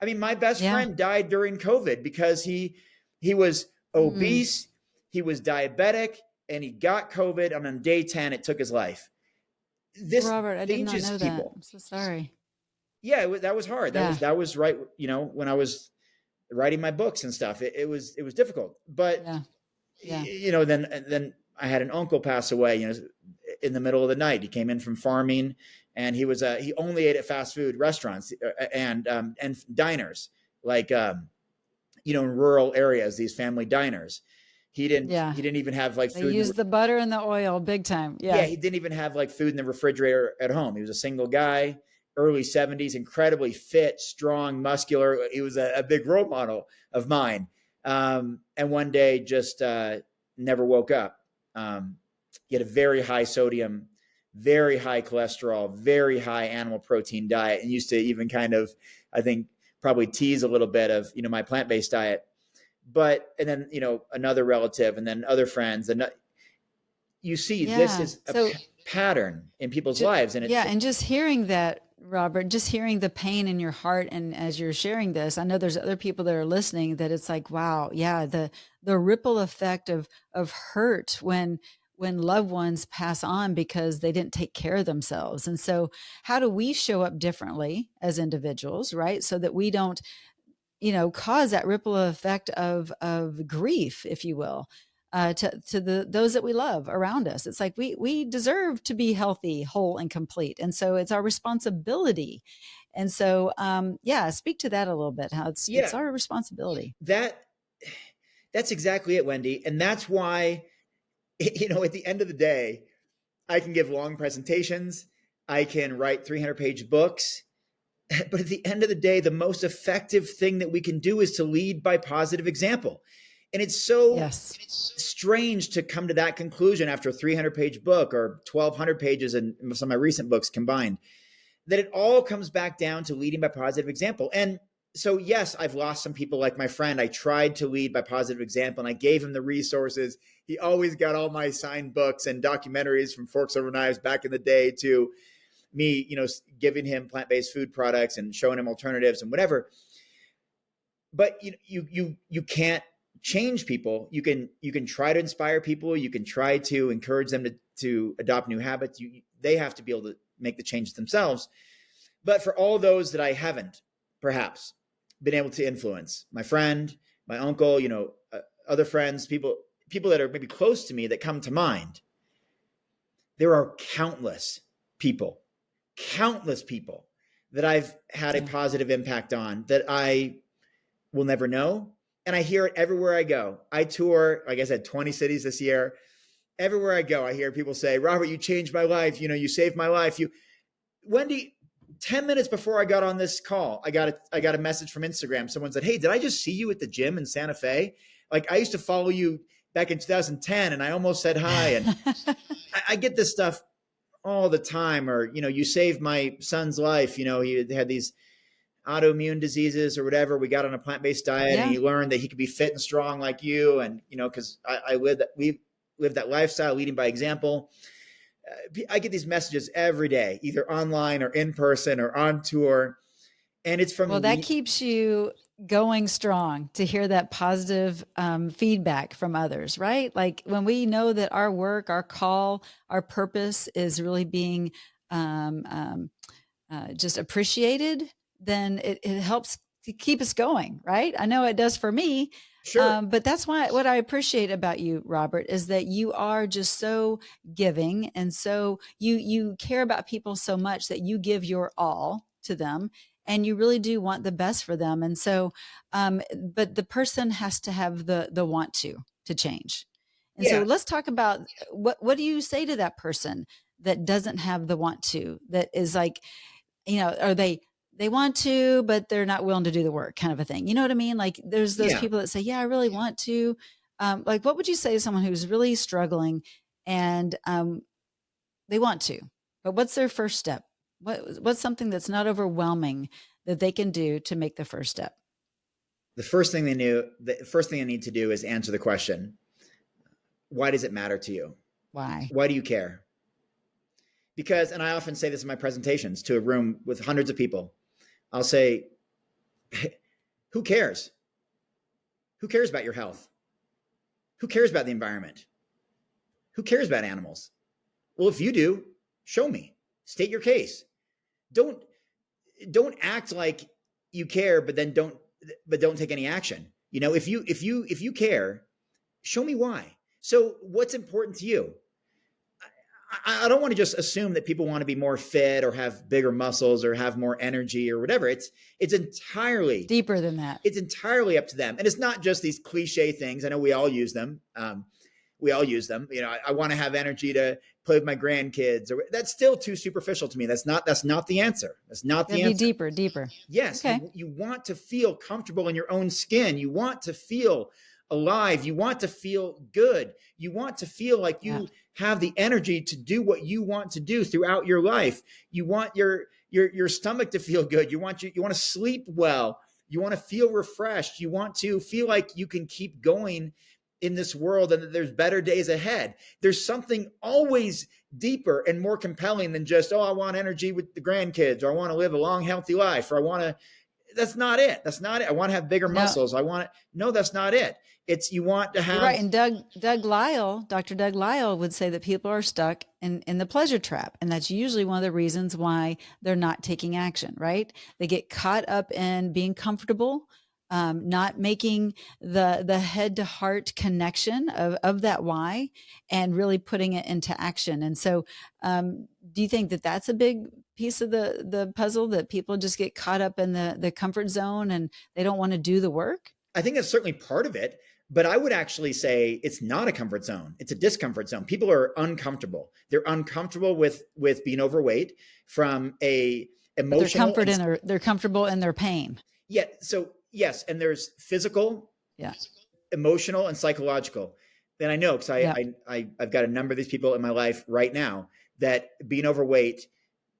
my best friend died during COVID because he was obese, he was diabetic, and he got COVID, and on day 10, it took his life. Robert, I did not know that. I'm so sorry. Yeah, that was hard. That was right. When I was writing my books and stuff, it was difficult. But then I had an uncle pass away. In the middle of the night, he came in from farming, and he only ate at fast food restaurants and diners, like in rural areas, these family diners. He didn't even have like food. They used the butter and the oil big time. Yeah. He didn't even have like food in the refrigerator at home. He was a single guy, early 70s, incredibly fit, strong, muscular. He was a big role model of mine. And one day just never woke up. He had a very high sodium, very high cholesterol, very high animal protein diet, and used to even kind of, I think, probably tease a little bit of, my plant-based diet. And then, another relative, and then other friends, and you see this is a pattern in people's lives. And and just hearing that, Robert, just hearing the pain in your heart. And as you're sharing this, I know there's other people that are listening that it's like, wow, the ripple effect of hurt when loved ones pass on because they didn't take care of themselves. And so how do we show up differently as individuals, right? So that we don't, cause that ripple effect of grief, if you will, to those that we love around us. It's like we deserve to be healthy, whole, and complete. And so it's our responsibility. And so, speak to that a little bit, how it's our responsibility. That's exactly it, Wendie. And that's why, at the end of the day, I can give long presentations. I can write 300-page books. But at the end of the day, the most effective thing that we can do is to lead by positive example. And it's so strange to come to that conclusion after a 300-page book or 1,200 pages in some of my recent books combined. that it all comes back down to leading by positive example. And so, yes, I've lost some people like my friend. I tried to lead by positive example and I gave him the resources. He always got all my signed books and documentaries from Forks Over Knives back in the day to me, giving him plant-based food products and showing him alternatives and whatever. But you can't change people. You can try to inspire people. You can try to encourage them to adopt new habits. They have to be able to make the changes themselves. But for all those that I haven't perhaps been able to influence, my friend, my uncle, other friends, people that are maybe close to me that come to mind, there are countless people that I've had a positive impact on that I will never know. And I hear it everywhere I go. I tour, like I said, 20 cities this year. Everywhere I go, I hear people say, Robert, you changed my life. You saved my life. Wendie, 10 minutes before I got on this call, I got a message from Instagram. Someone said, hey, did I just see you at the gym in Santa Fe? Like, I used to follow you back in 2010 and I almost said hi. And I get this stuff all the time. Or, you saved my son's life. He had these autoimmune diseases or whatever. We got on a plant-based diet and he learned that he could be fit and strong like you. And, cause we live that lifestyle, leading by example. I get these messages every day, either online or in person or on tour. And it's from that keeps you going strong to hear that positive feedback from others, right? Like when we know that our work, our call, our purpose is really being just appreciated, then it helps to keep us going, right? I know it does for me. Sure. But that's what I appreciate about you, Robert, is that you are just so giving. And so you care about people so much that you give your all to them and you really do want the best for them. And so, but the person has to have the want to change. And so let's talk about what do you say to that person that doesn't have the want to, that is like, are they want to, but they're not willing to do the work, kind of a thing. You know what I mean? Like there's those people that say, yeah, I really want to, like, what would you say to someone who's really struggling and, they want to, but what's their first step? What's something that's not overwhelming that they can do to make the first step? The first thing I need to do is answer the question, why does it matter to you? Why do you care? Because, and I often say this in my presentations to a room with hundreds of people, I'll say, who cares? Who cares about your health? Who cares about the environment? Who cares about animals? Well, if you do, show me. State your case. Don't act like you care, but don't take any action. If you care, show me why. So what's important to you? I don't want to just assume that people want to be more fit or have bigger muscles or have more energy or whatever. It's entirely deeper than that. It's entirely up to them. And it's not just these cliche things. I know we all use them. I want to have energy to play with my grandkids. That's still too superficial to me. That's not the answer. That's not the answer. Be deeper. Yes. Okay. You want to feel comfortable in your own skin. You want to feel alive. You want to feel good. You want to feel like you have the energy to do what you want to do throughout your life. You want your stomach to feel good. You want to sleep well. You want to feel refreshed. You want to feel like you can keep going in this world and that there's better days ahead. There's something always deeper and more compelling than just, I want energy with the grandkids, or I want to live a long, healthy life, or that's not it. That's not it. I want to have bigger muscles. No, that's not it. It's, you want to have. You're right. And Dr. Doug Lyle would say that people are stuck in the pleasure trap. And that's usually one of the reasons why they're not taking action, right? They get caught up in being comfortable, not making the head to heart connection of that why, and really putting it into action. And so, do you think that that's a big piece of the puzzle, that people just get caught up in the comfort zone and they don't want to do the work? I think that's certainly part of it, but I would actually say it's not a comfort zone. It's a discomfort zone. People are uncomfortable. They're uncomfortable with being overweight from a emotional. They're comfortable in their pain. Yeah. So yes. And there's physical, emotional, and psychological. And I know, because I've got a number of these people in my life right now that being overweight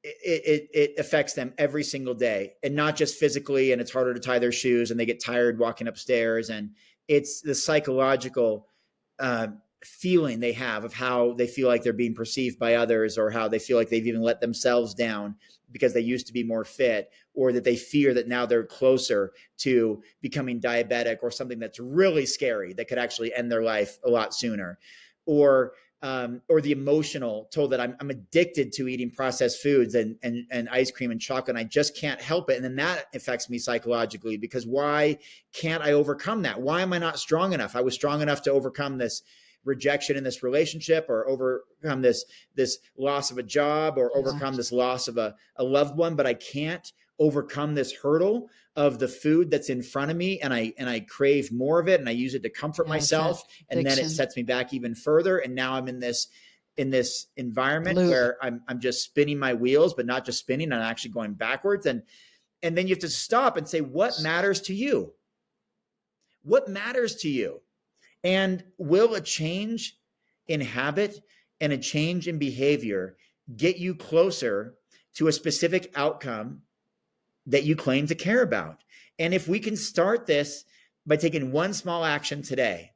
it affects them every single day, and not just physically, and it's harder to tie their shoes and they get tired walking upstairs. And it's the psychological feeling they have of how they feel like they're being perceived by others, or how they feel like they've even let themselves down because they used to be more fit, or that they fear that now they're closer to becoming diabetic, or something that's really scary that could actually end their life a lot sooner. Or the emotional toll that I'm addicted to eating processed foods and ice cream and chocolate, and I just can't help it. And then that affects me psychologically, because why can't I overcome that? Why am I not strong enough? I was strong enough to overcome this rejection in this relationship, or overcome this loss of a job, or overcome this loss of a loved one, but I can't overcome this hurdle of the food that's in front of me, and I crave more of it, and I use it to comfort myself, and then it sets me back even further. And now I'm in this environment where I'm just spinning my wheels, but not just spinning, I'm actually going backwards. And then you have to stop and say, what matters to you? What matters to you? And will a change in habit and a change in behavior get you closer to a specific outcome that you claim to care about? And if we can start this by taking one small action today,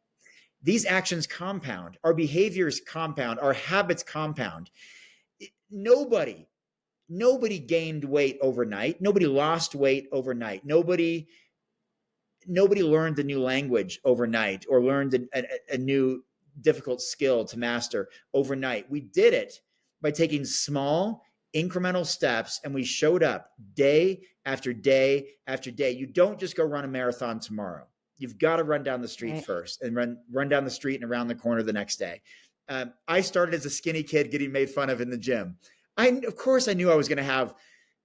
these actions compound, our behaviors compound, our habits compound. Nobody gained weight overnight. Nobody lost weight overnight. Nobody learned a new language overnight, or learned a new difficult skill to master overnight. We did it by taking small incremental steps, and we showed up day after day after day. You don't just go run a marathon tomorrow. You've got to run down the street first, and run down the street and around the corner the next day. I started as a skinny kid getting made fun of in the gym. Of course I knew I was going to have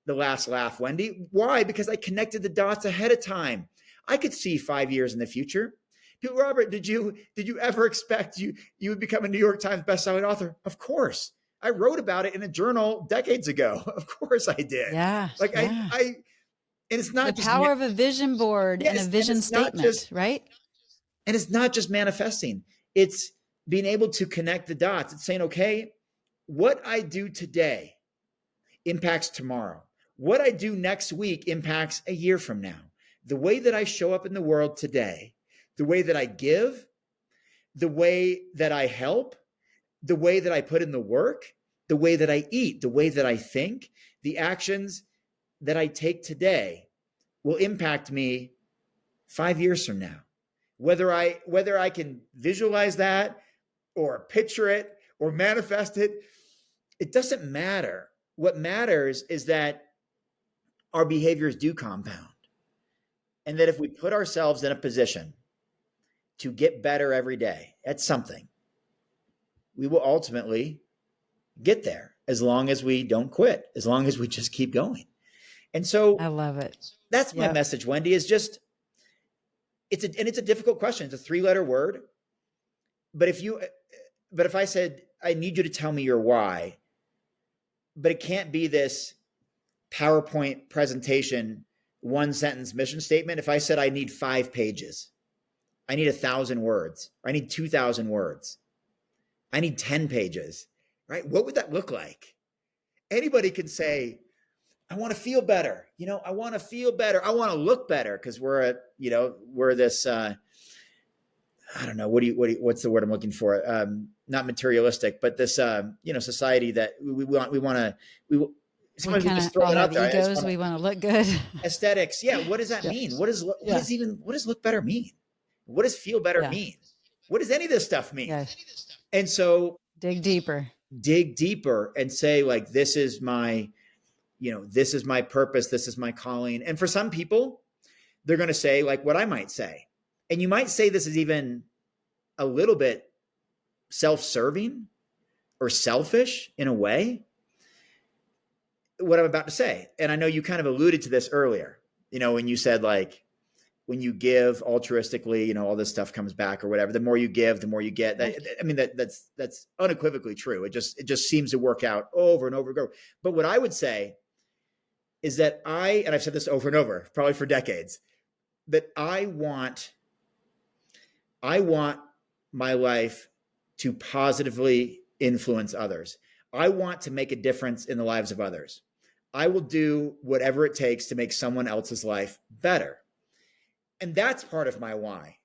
the last laugh, Wendie. Why? Because I connected the dots ahead of time. I could see 5 years in the future. Dude, Robert, did you ever expect you would become a New York Times bestselling author? Of course. I wrote about it in a journal decades ago. Of course I did. Yeah. And it's not the power of a vision board and a vision statement, right? And it's not just manifesting. It's being able to connect the dots. It's saying, okay, what I do today impacts tomorrow. What I do next week impacts a year from now. The way that I show up in the world today, the way that I give, the way that I help, the way that I put in the work, the way that I eat, the way that I think, the actions that I take today will impact me 5 years from now. Whether I can visualize that, or picture it, or manifest it, it doesn't matter. What matters is that our behaviors do compound. And that if we put ourselves in a position to get better every day at something, we will ultimately get there, as long as we don't quit, as long as we just keep going. And so I love it. That's my message, Wendie, is just, it's a difficult question. It's a 3-letter word. But if I said, I need you to tell me your why, but it can't be this PowerPoint presentation, 1-sentence mission statement. If I said I need 5 pages, I need 1,000 words, or I need 2,000 words, I need 10 pages, right? What would that look like? Anybody can say, I want to feel better. I want to feel better. I want to look better, because we're this, I don't know, what's the word I'm looking for? Not materialistic, but this, society that we just throw it out there. Egos, we want to look good. Aesthetics. Yeah. What does that mean? What does look better mean? What does feel better mean? What does any of this stuff mean? Yes. And so dig deeper and say, like, this is my purpose. This is my calling. And for some people, they're going to say, like, what I might say. And you might say this is even a little bit self-serving or selfish in a way, what I'm about to say. And I know you kind of alluded to this earlier, when you said, like, when you give altruistically, all this stuff comes back or whatever. The more you give, the more you get. That's unequivocally true. It just seems to work out over and over and over. But what I would say is that and I've said this over and over, probably for decades, that I want my life to positively influence others. I want to make a difference in the lives of others. I will do whatever it takes to make someone else's life better. And that's part of my why.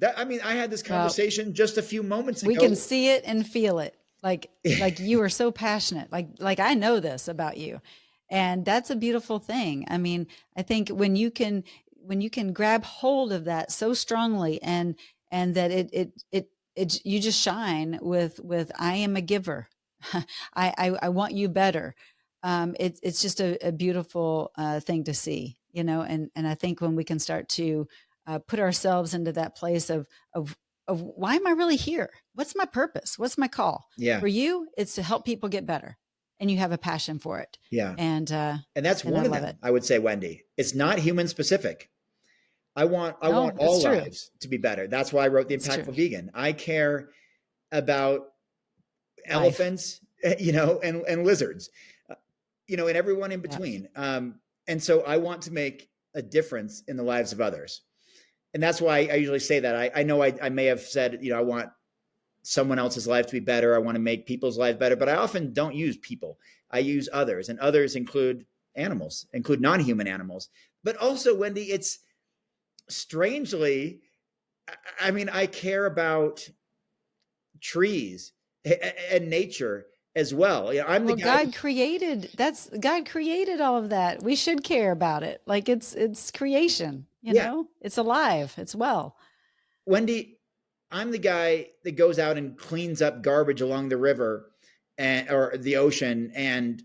I had this conversation just a few moments ago. We can see it and feel it. Like you are so passionate. Like I know this about you. And that's a beautiful thing. I mean, I think when you can grab hold of that so strongly and that it you just shine with I am a giver. I want you better. It's just a beautiful thing to see, you know, and I think when we can start to put ourselves into that place of why am I really here? What's my purpose? What's my call? Yeah. For you, it's to help people get better, and you have a passion for it. Yeah. And that's one of them, I would say, Wendie. It's not human specific. I want all lives to be better. That's why I wrote The Impactful Vegan. I care about elephants, you know, and lizards, you know, and everyone in between. Yeah. And so I want to make a difference in the lives of others. And that's why I usually say that. I know I may have said, you know, I want someone else's life to be better. I want to make people's life better, but I often don't use people. I use others, and others include animals, include non-human animals. But also, Wendie, it's strangely, I mean, I care about trees and nature as well. You know, I'm the guy. God created all of that. We should care about it. Like it's creation, you know, it's alive. It's well. Wendie, I'm the guy that goes out and cleans up garbage along the river or the ocean and,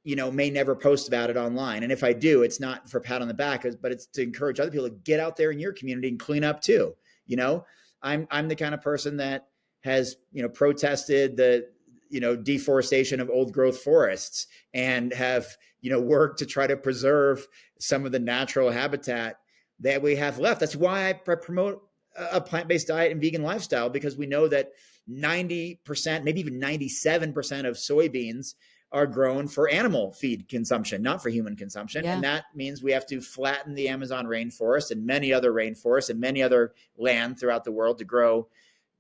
you know, may never post about it online. And if I do, it's not for a pat on the back, but it's to encourage other people to get out there in your community and clean up too. You know, I'm the kind of person that has, you know, protested the, you know, deforestation of old growth forests and have, you know, worked to try to preserve some of the natural habitat that we have left. That's why I promote a plant-based diet and vegan lifestyle, because we know that 90%, maybe even 97% of soybeans are grown for animal feed consumption, not for human consumption. Yeah. And that means we have to flatten the Amazon rainforest and many other rainforests and many other land throughout the world to grow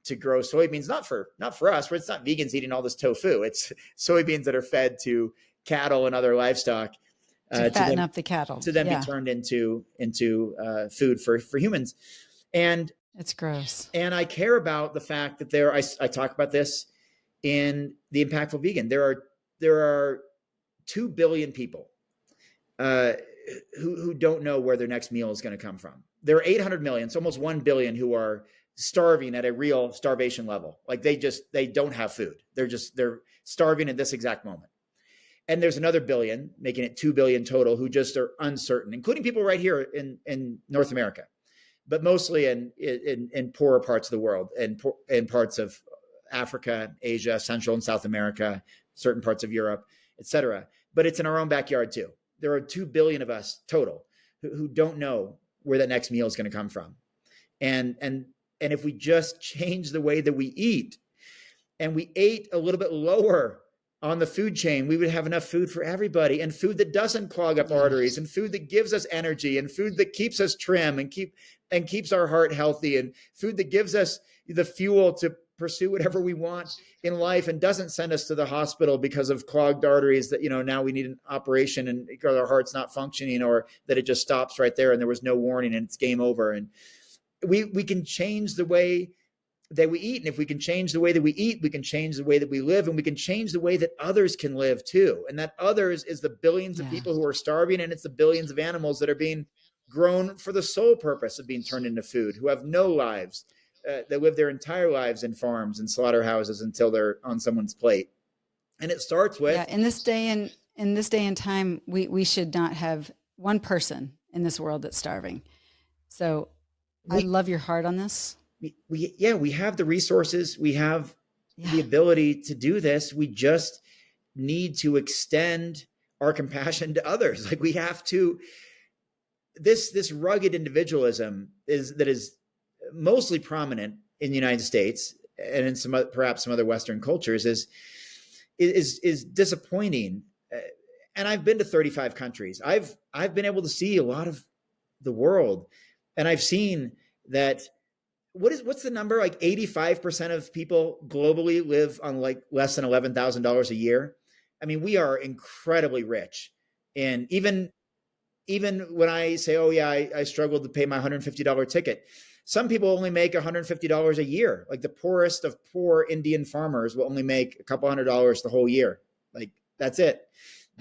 soybeans, not for us, where it's not vegans eating all this tofu. It's soybeans that are fed to cattle and other livestock to fatten up the cattle, to then be turned into food for humans. And it's gross. And I care about the fact that I talk about this in The Impactful Vegan. There are 2 billion people who don't know where their next meal is going to come from. There are 800 million, so almost 1 billion, who are starving at a real starvation level. Like they don't have food. They're starving at this exact moment. And there's another billion, making it 2 billion total, who just are uncertain, including people right here in North America, but mostly in poorer parts of the world and in parts of Africa, Asia, Central and South America, certain parts of Europe, et cetera. But it's in our own backyard too. There are 2 billion of us total who don't know where that next meal is going to come from. And if we just change the way that we eat and we ate a little bit lower on the food chain, we would have enough food for everybody, and food that doesn't clog up arteries, and food that gives us energy, and food that keeps us trim and keeps our heart healthy, and food that gives us the fuel to pursue whatever we want in life and doesn't send us to the hospital because of clogged arteries that, you know, now we need an operation and because our heart's not functioning, or that it just stops right there and there was no warning and it's game over. And we can change the way that we eat. And if we can change the way that we eat, we can change the way that we live, and we can change the way that others can live too. And that others is the billions of people who are starving, and it's the billions of animals that are being grown for the sole purpose of being turned into food, who have no lives, that live their entire lives in farms and slaughterhouses until they're on someone's plate. And it starts with in this day and time, we should not have one person in this world that's starving. So I love your heart on this. We have the resources. We have the ability to do this. We just need to extend our compassion to others. Like we have to, this rugged individualism that is mostly prominent in the United States and in perhaps some other Western cultures is disappointing. And I've been to 35 countries. I've been able to see a lot of the world, and I've seen that. What's the number? Like 85% of people globally live on like less than $11,000 a year. I mean, we are incredibly rich And even when I say, oh yeah, I struggled to pay my $150 ticket. Some people only make $150 a year. Like the poorest of poor Indian farmers will only make a couple $100 the whole year. Like that's it.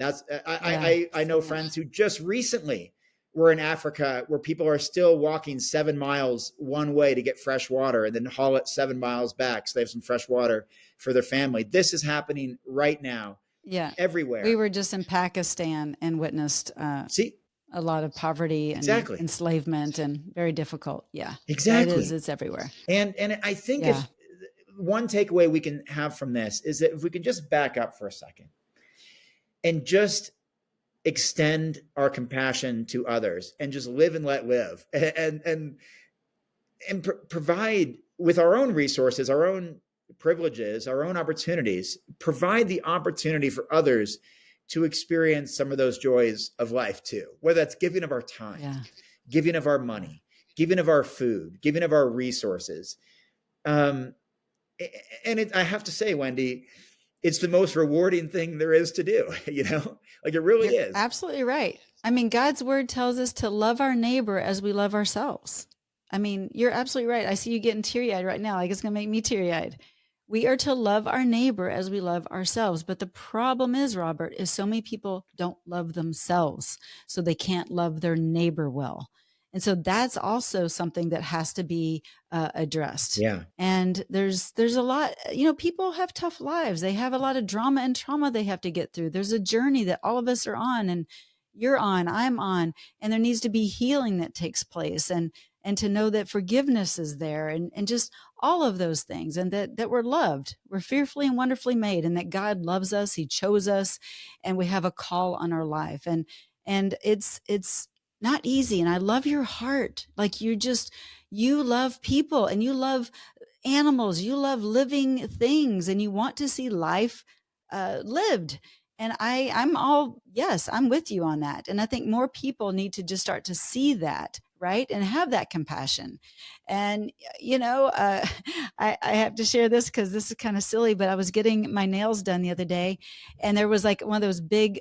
I know friends who just recently were in Africa where people are still walking 7 miles one way to get fresh water and then haul it 7 miles back so they have some fresh water for their family. This is happening right now. Yeah. Everywhere. We were just in Pakistan and witnessed a lot of poverty and enslavement and very difficult. Yeah. Exactly. It's everywhere. And I think one takeaway we can have from this is that if we can just back up for a second and just extend our compassion to others and just live and let live and provide with our own resources, our own privileges, our own opportunities, provide the opportunity for others to experience some of those joys of life too, whether that's giving of our time, giving of our money, giving of our food, giving of our resources. I have to say, Wendie, it's the most rewarding thing there is to do, like it really is. Absolutely right. I mean, God's word tells us to love our neighbor as we love ourselves. I mean, you're absolutely right. I see you getting teary-eyed right now. Like it's going to make me teary-eyed. We are to love our neighbor as we love ourselves. But the problem is, Robert, is so many people don't love themselves, so they can't love their neighbor well. And so that's also something that has to be addressed. Yeah. And there's a lot, people have tough lives. They have a lot of drama and trauma they have to get through. There's a journey that all of us are on, and you're on, I'm on, and there needs to be healing that takes place, and to know that forgiveness is there, and just all of those things, and that we're loved, we're fearfully and wonderfully made, and that God loves us, he chose us, and we have a call on our life. And it's not easy. And I love your heart. Like you love people, and you love animals, you love living things, and you want to see life lived. And I'm with you on that. And I think more people need to just start to see that, right? And have that compassion. And, I have to share this because this is kind of silly, but I was getting my nails done the other day, and there was like one of those big,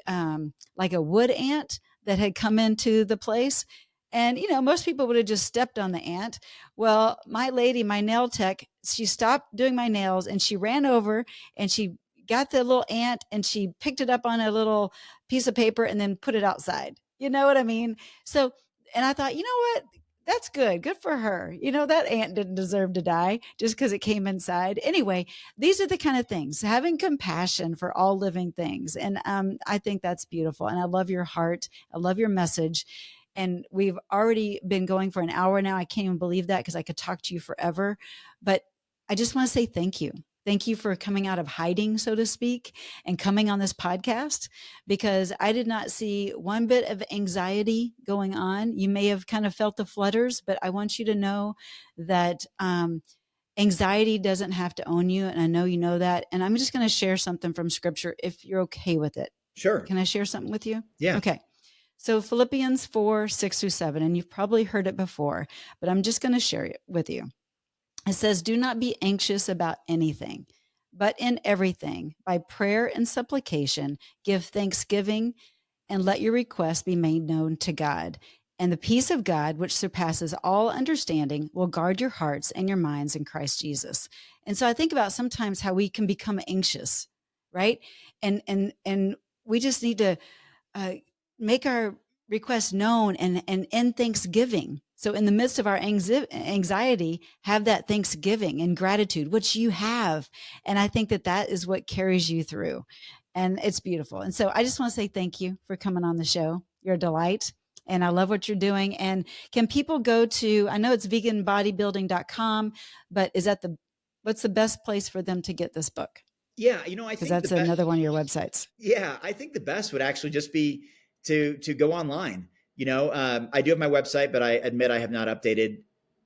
like a wood ant that had come into the place. And, most people would have just stepped on the ant. Well, my nail tech, she stopped doing my nails, and she ran over and she got the little ant, and she picked it up on a little piece of paper and then put it outside. You know what I mean? So, and I thought, you know what? That's good. Good for her. That ant didn't deserve to die just because it came inside. Anyway, these are the kind of things, having compassion for all living things. And I think that's beautiful. And I love your heart. I love your message. And we've already been going for an hour now. I can't even believe that, because I could talk to you forever. But I just want to say thank you. Thank you for coming out of hiding, so to speak, and coming on this podcast, because I did not see one bit of anxiety going on. You may have kind of felt the flutters, but I want you to know that anxiety doesn't have to own you. And I know you know that. And I'm just going to share something from scripture if you're okay with it. Sure. Can I share something with you? Yeah. Okay. So Philippians 4:6-7, and you've probably heard it before, but I'm just going to share it with you. It says, do not be anxious about anything, but in everything, by prayer and supplication, give thanksgiving, and let your requests be made known to God. And the peace of God, which surpasses all understanding, will guard your hearts and your minds in Christ Jesus. And so I think about sometimes how we can become anxious, right? And we just need to make our requests known and end thanksgiving. So in the midst of our anxiety, have that thanksgiving and gratitude, which you have. And I think that is what carries you through. And it's beautiful. And so I just want to say thank you for coming on the show. You're a delight. And I love what you're doing. And can people go to, I know it's veganbodybuilding.com, but what's the best place for them to get this book? Yeah. I think because that's another one of your websites. Yeah. I think the best would actually just be to go online. I do have my website, but I admit I have not updated.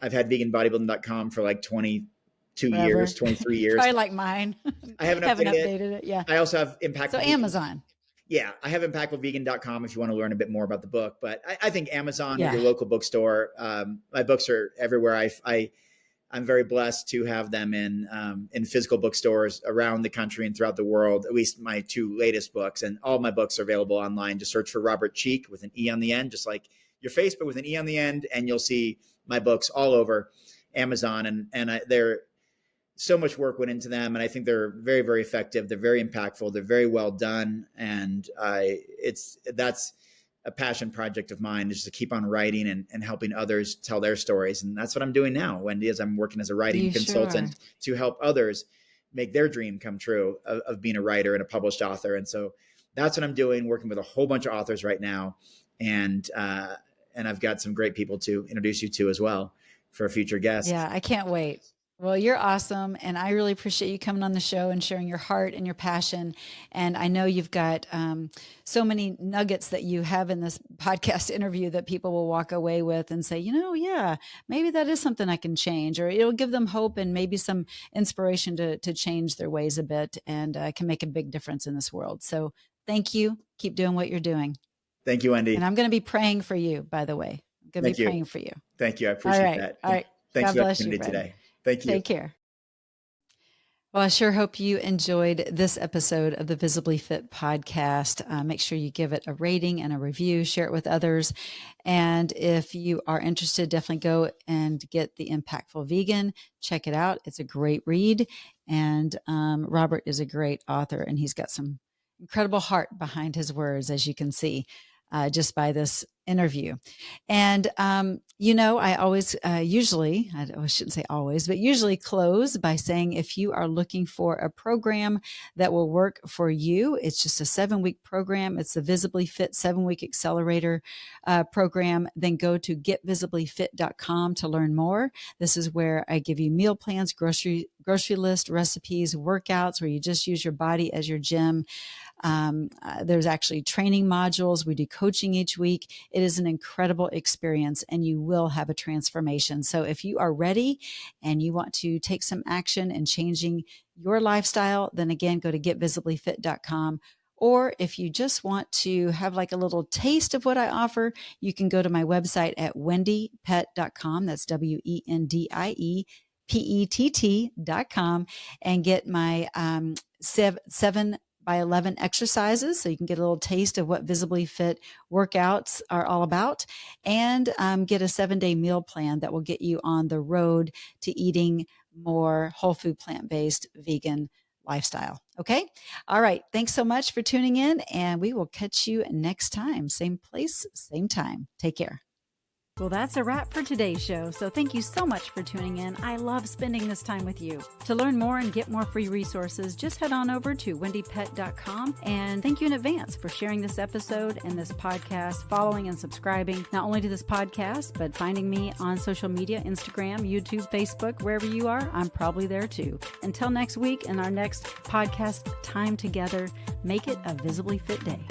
I've had veganbodybuilding.com for like 22 years, 23 years. Probably like mine. I haven't updated it. Yeah. I also have Impactful. So Amazon. Yeah. I have impactfulvegan.com if you want to learn a bit more about the book, but I think Amazon or your local bookstore, my books are everywhere. I'm very blessed to have them in physical bookstores around the country and throughout the world, at least my 2 latest books. And all my books are available online. Just search for Robert Cheeke with an E on the end, just like your Facebook with an E on the end, and you'll see my books all over Amazon. And they're so much work went into them, and I think they're very, very effective. They're very impactful. They're very well done, and that's a passion project of mine, is to keep on writing and helping others tell their stories. And that's what I'm doing now, Wendie, as I'm working as a writing consultant to help others make their dream come true of being a writer and a published author. And so that's what I'm doing, working with a whole bunch of authors right now. And I've got some great people to introduce you to as well for a future guest. Yeah, I can't wait. Well, you're awesome. And I really appreciate you coming on the show and sharing your heart and your passion. And I know you've got so many nuggets that you have in this podcast interview that people will walk away with and say, yeah, maybe that is something I can change, or it'll give them hope and maybe some inspiration to change their ways a bit, and can make a big difference in this world. So thank you. Keep doing what you're doing. Thank you, Wendie. And I'm going to be praying for you, by the way. I'm going to be praying for you. Thank you. I appreciate that. All right. Thanks for the opportunity today. Thank you. Take care. Well, I sure hope you enjoyed this episode of the Visibly Fit podcast. Make sure you give it a rating and a review, share it with others. And if you are interested, definitely go and get The Impactful Vegan. Check it out. It's a great read. And Robert is a great author, and he's got some incredible heart behind his words, as you can see just by this interview. And, I always usually, I shouldn't say always, but usually close by saying, if you are looking for a program that will work for you, it's just a 7-week program. It's the Visibly Fit 7-week accelerator program. Then go to getvisiblyfit.com to learn more. This is where I give you meal plans, grocery list, recipes, workouts, where you just use your body as your gym. There's actually training modules. We do coaching each week. It is an incredible experience, and you will have a transformation. So if you are ready and you want to take some action in changing your lifestyle, then again, go to getvisiblyfit.com. Or if you just want to have like a little taste of what I offer, you can go to my website at wendiepett.com. That's WENDIEPETT.com, and get my 7 by 11 exercises, so you can get a little taste of what Visibly Fit workouts are all about, and get a 7-day meal plan that will get you on the road to eating more whole food, plant-based, vegan lifestyle. Okay. All right. Thanks so much for tuning in, and we will catch you next time. Same place, same time. Take care. Well, that's a wrap for today's show. So thank you so much for tuning in. I love spending this time with you. To learn more and get more free resources, just head on over to wendiepett.com. And thank you in advance for sharing this episode and this podcast, following and subscribing, not only to this podcast, but finding me on social media, Instagram, YouTube, Facebook, wherever you are, I'm probably there too. Until next week and our next podcast time together, make it a Visibly Fit day.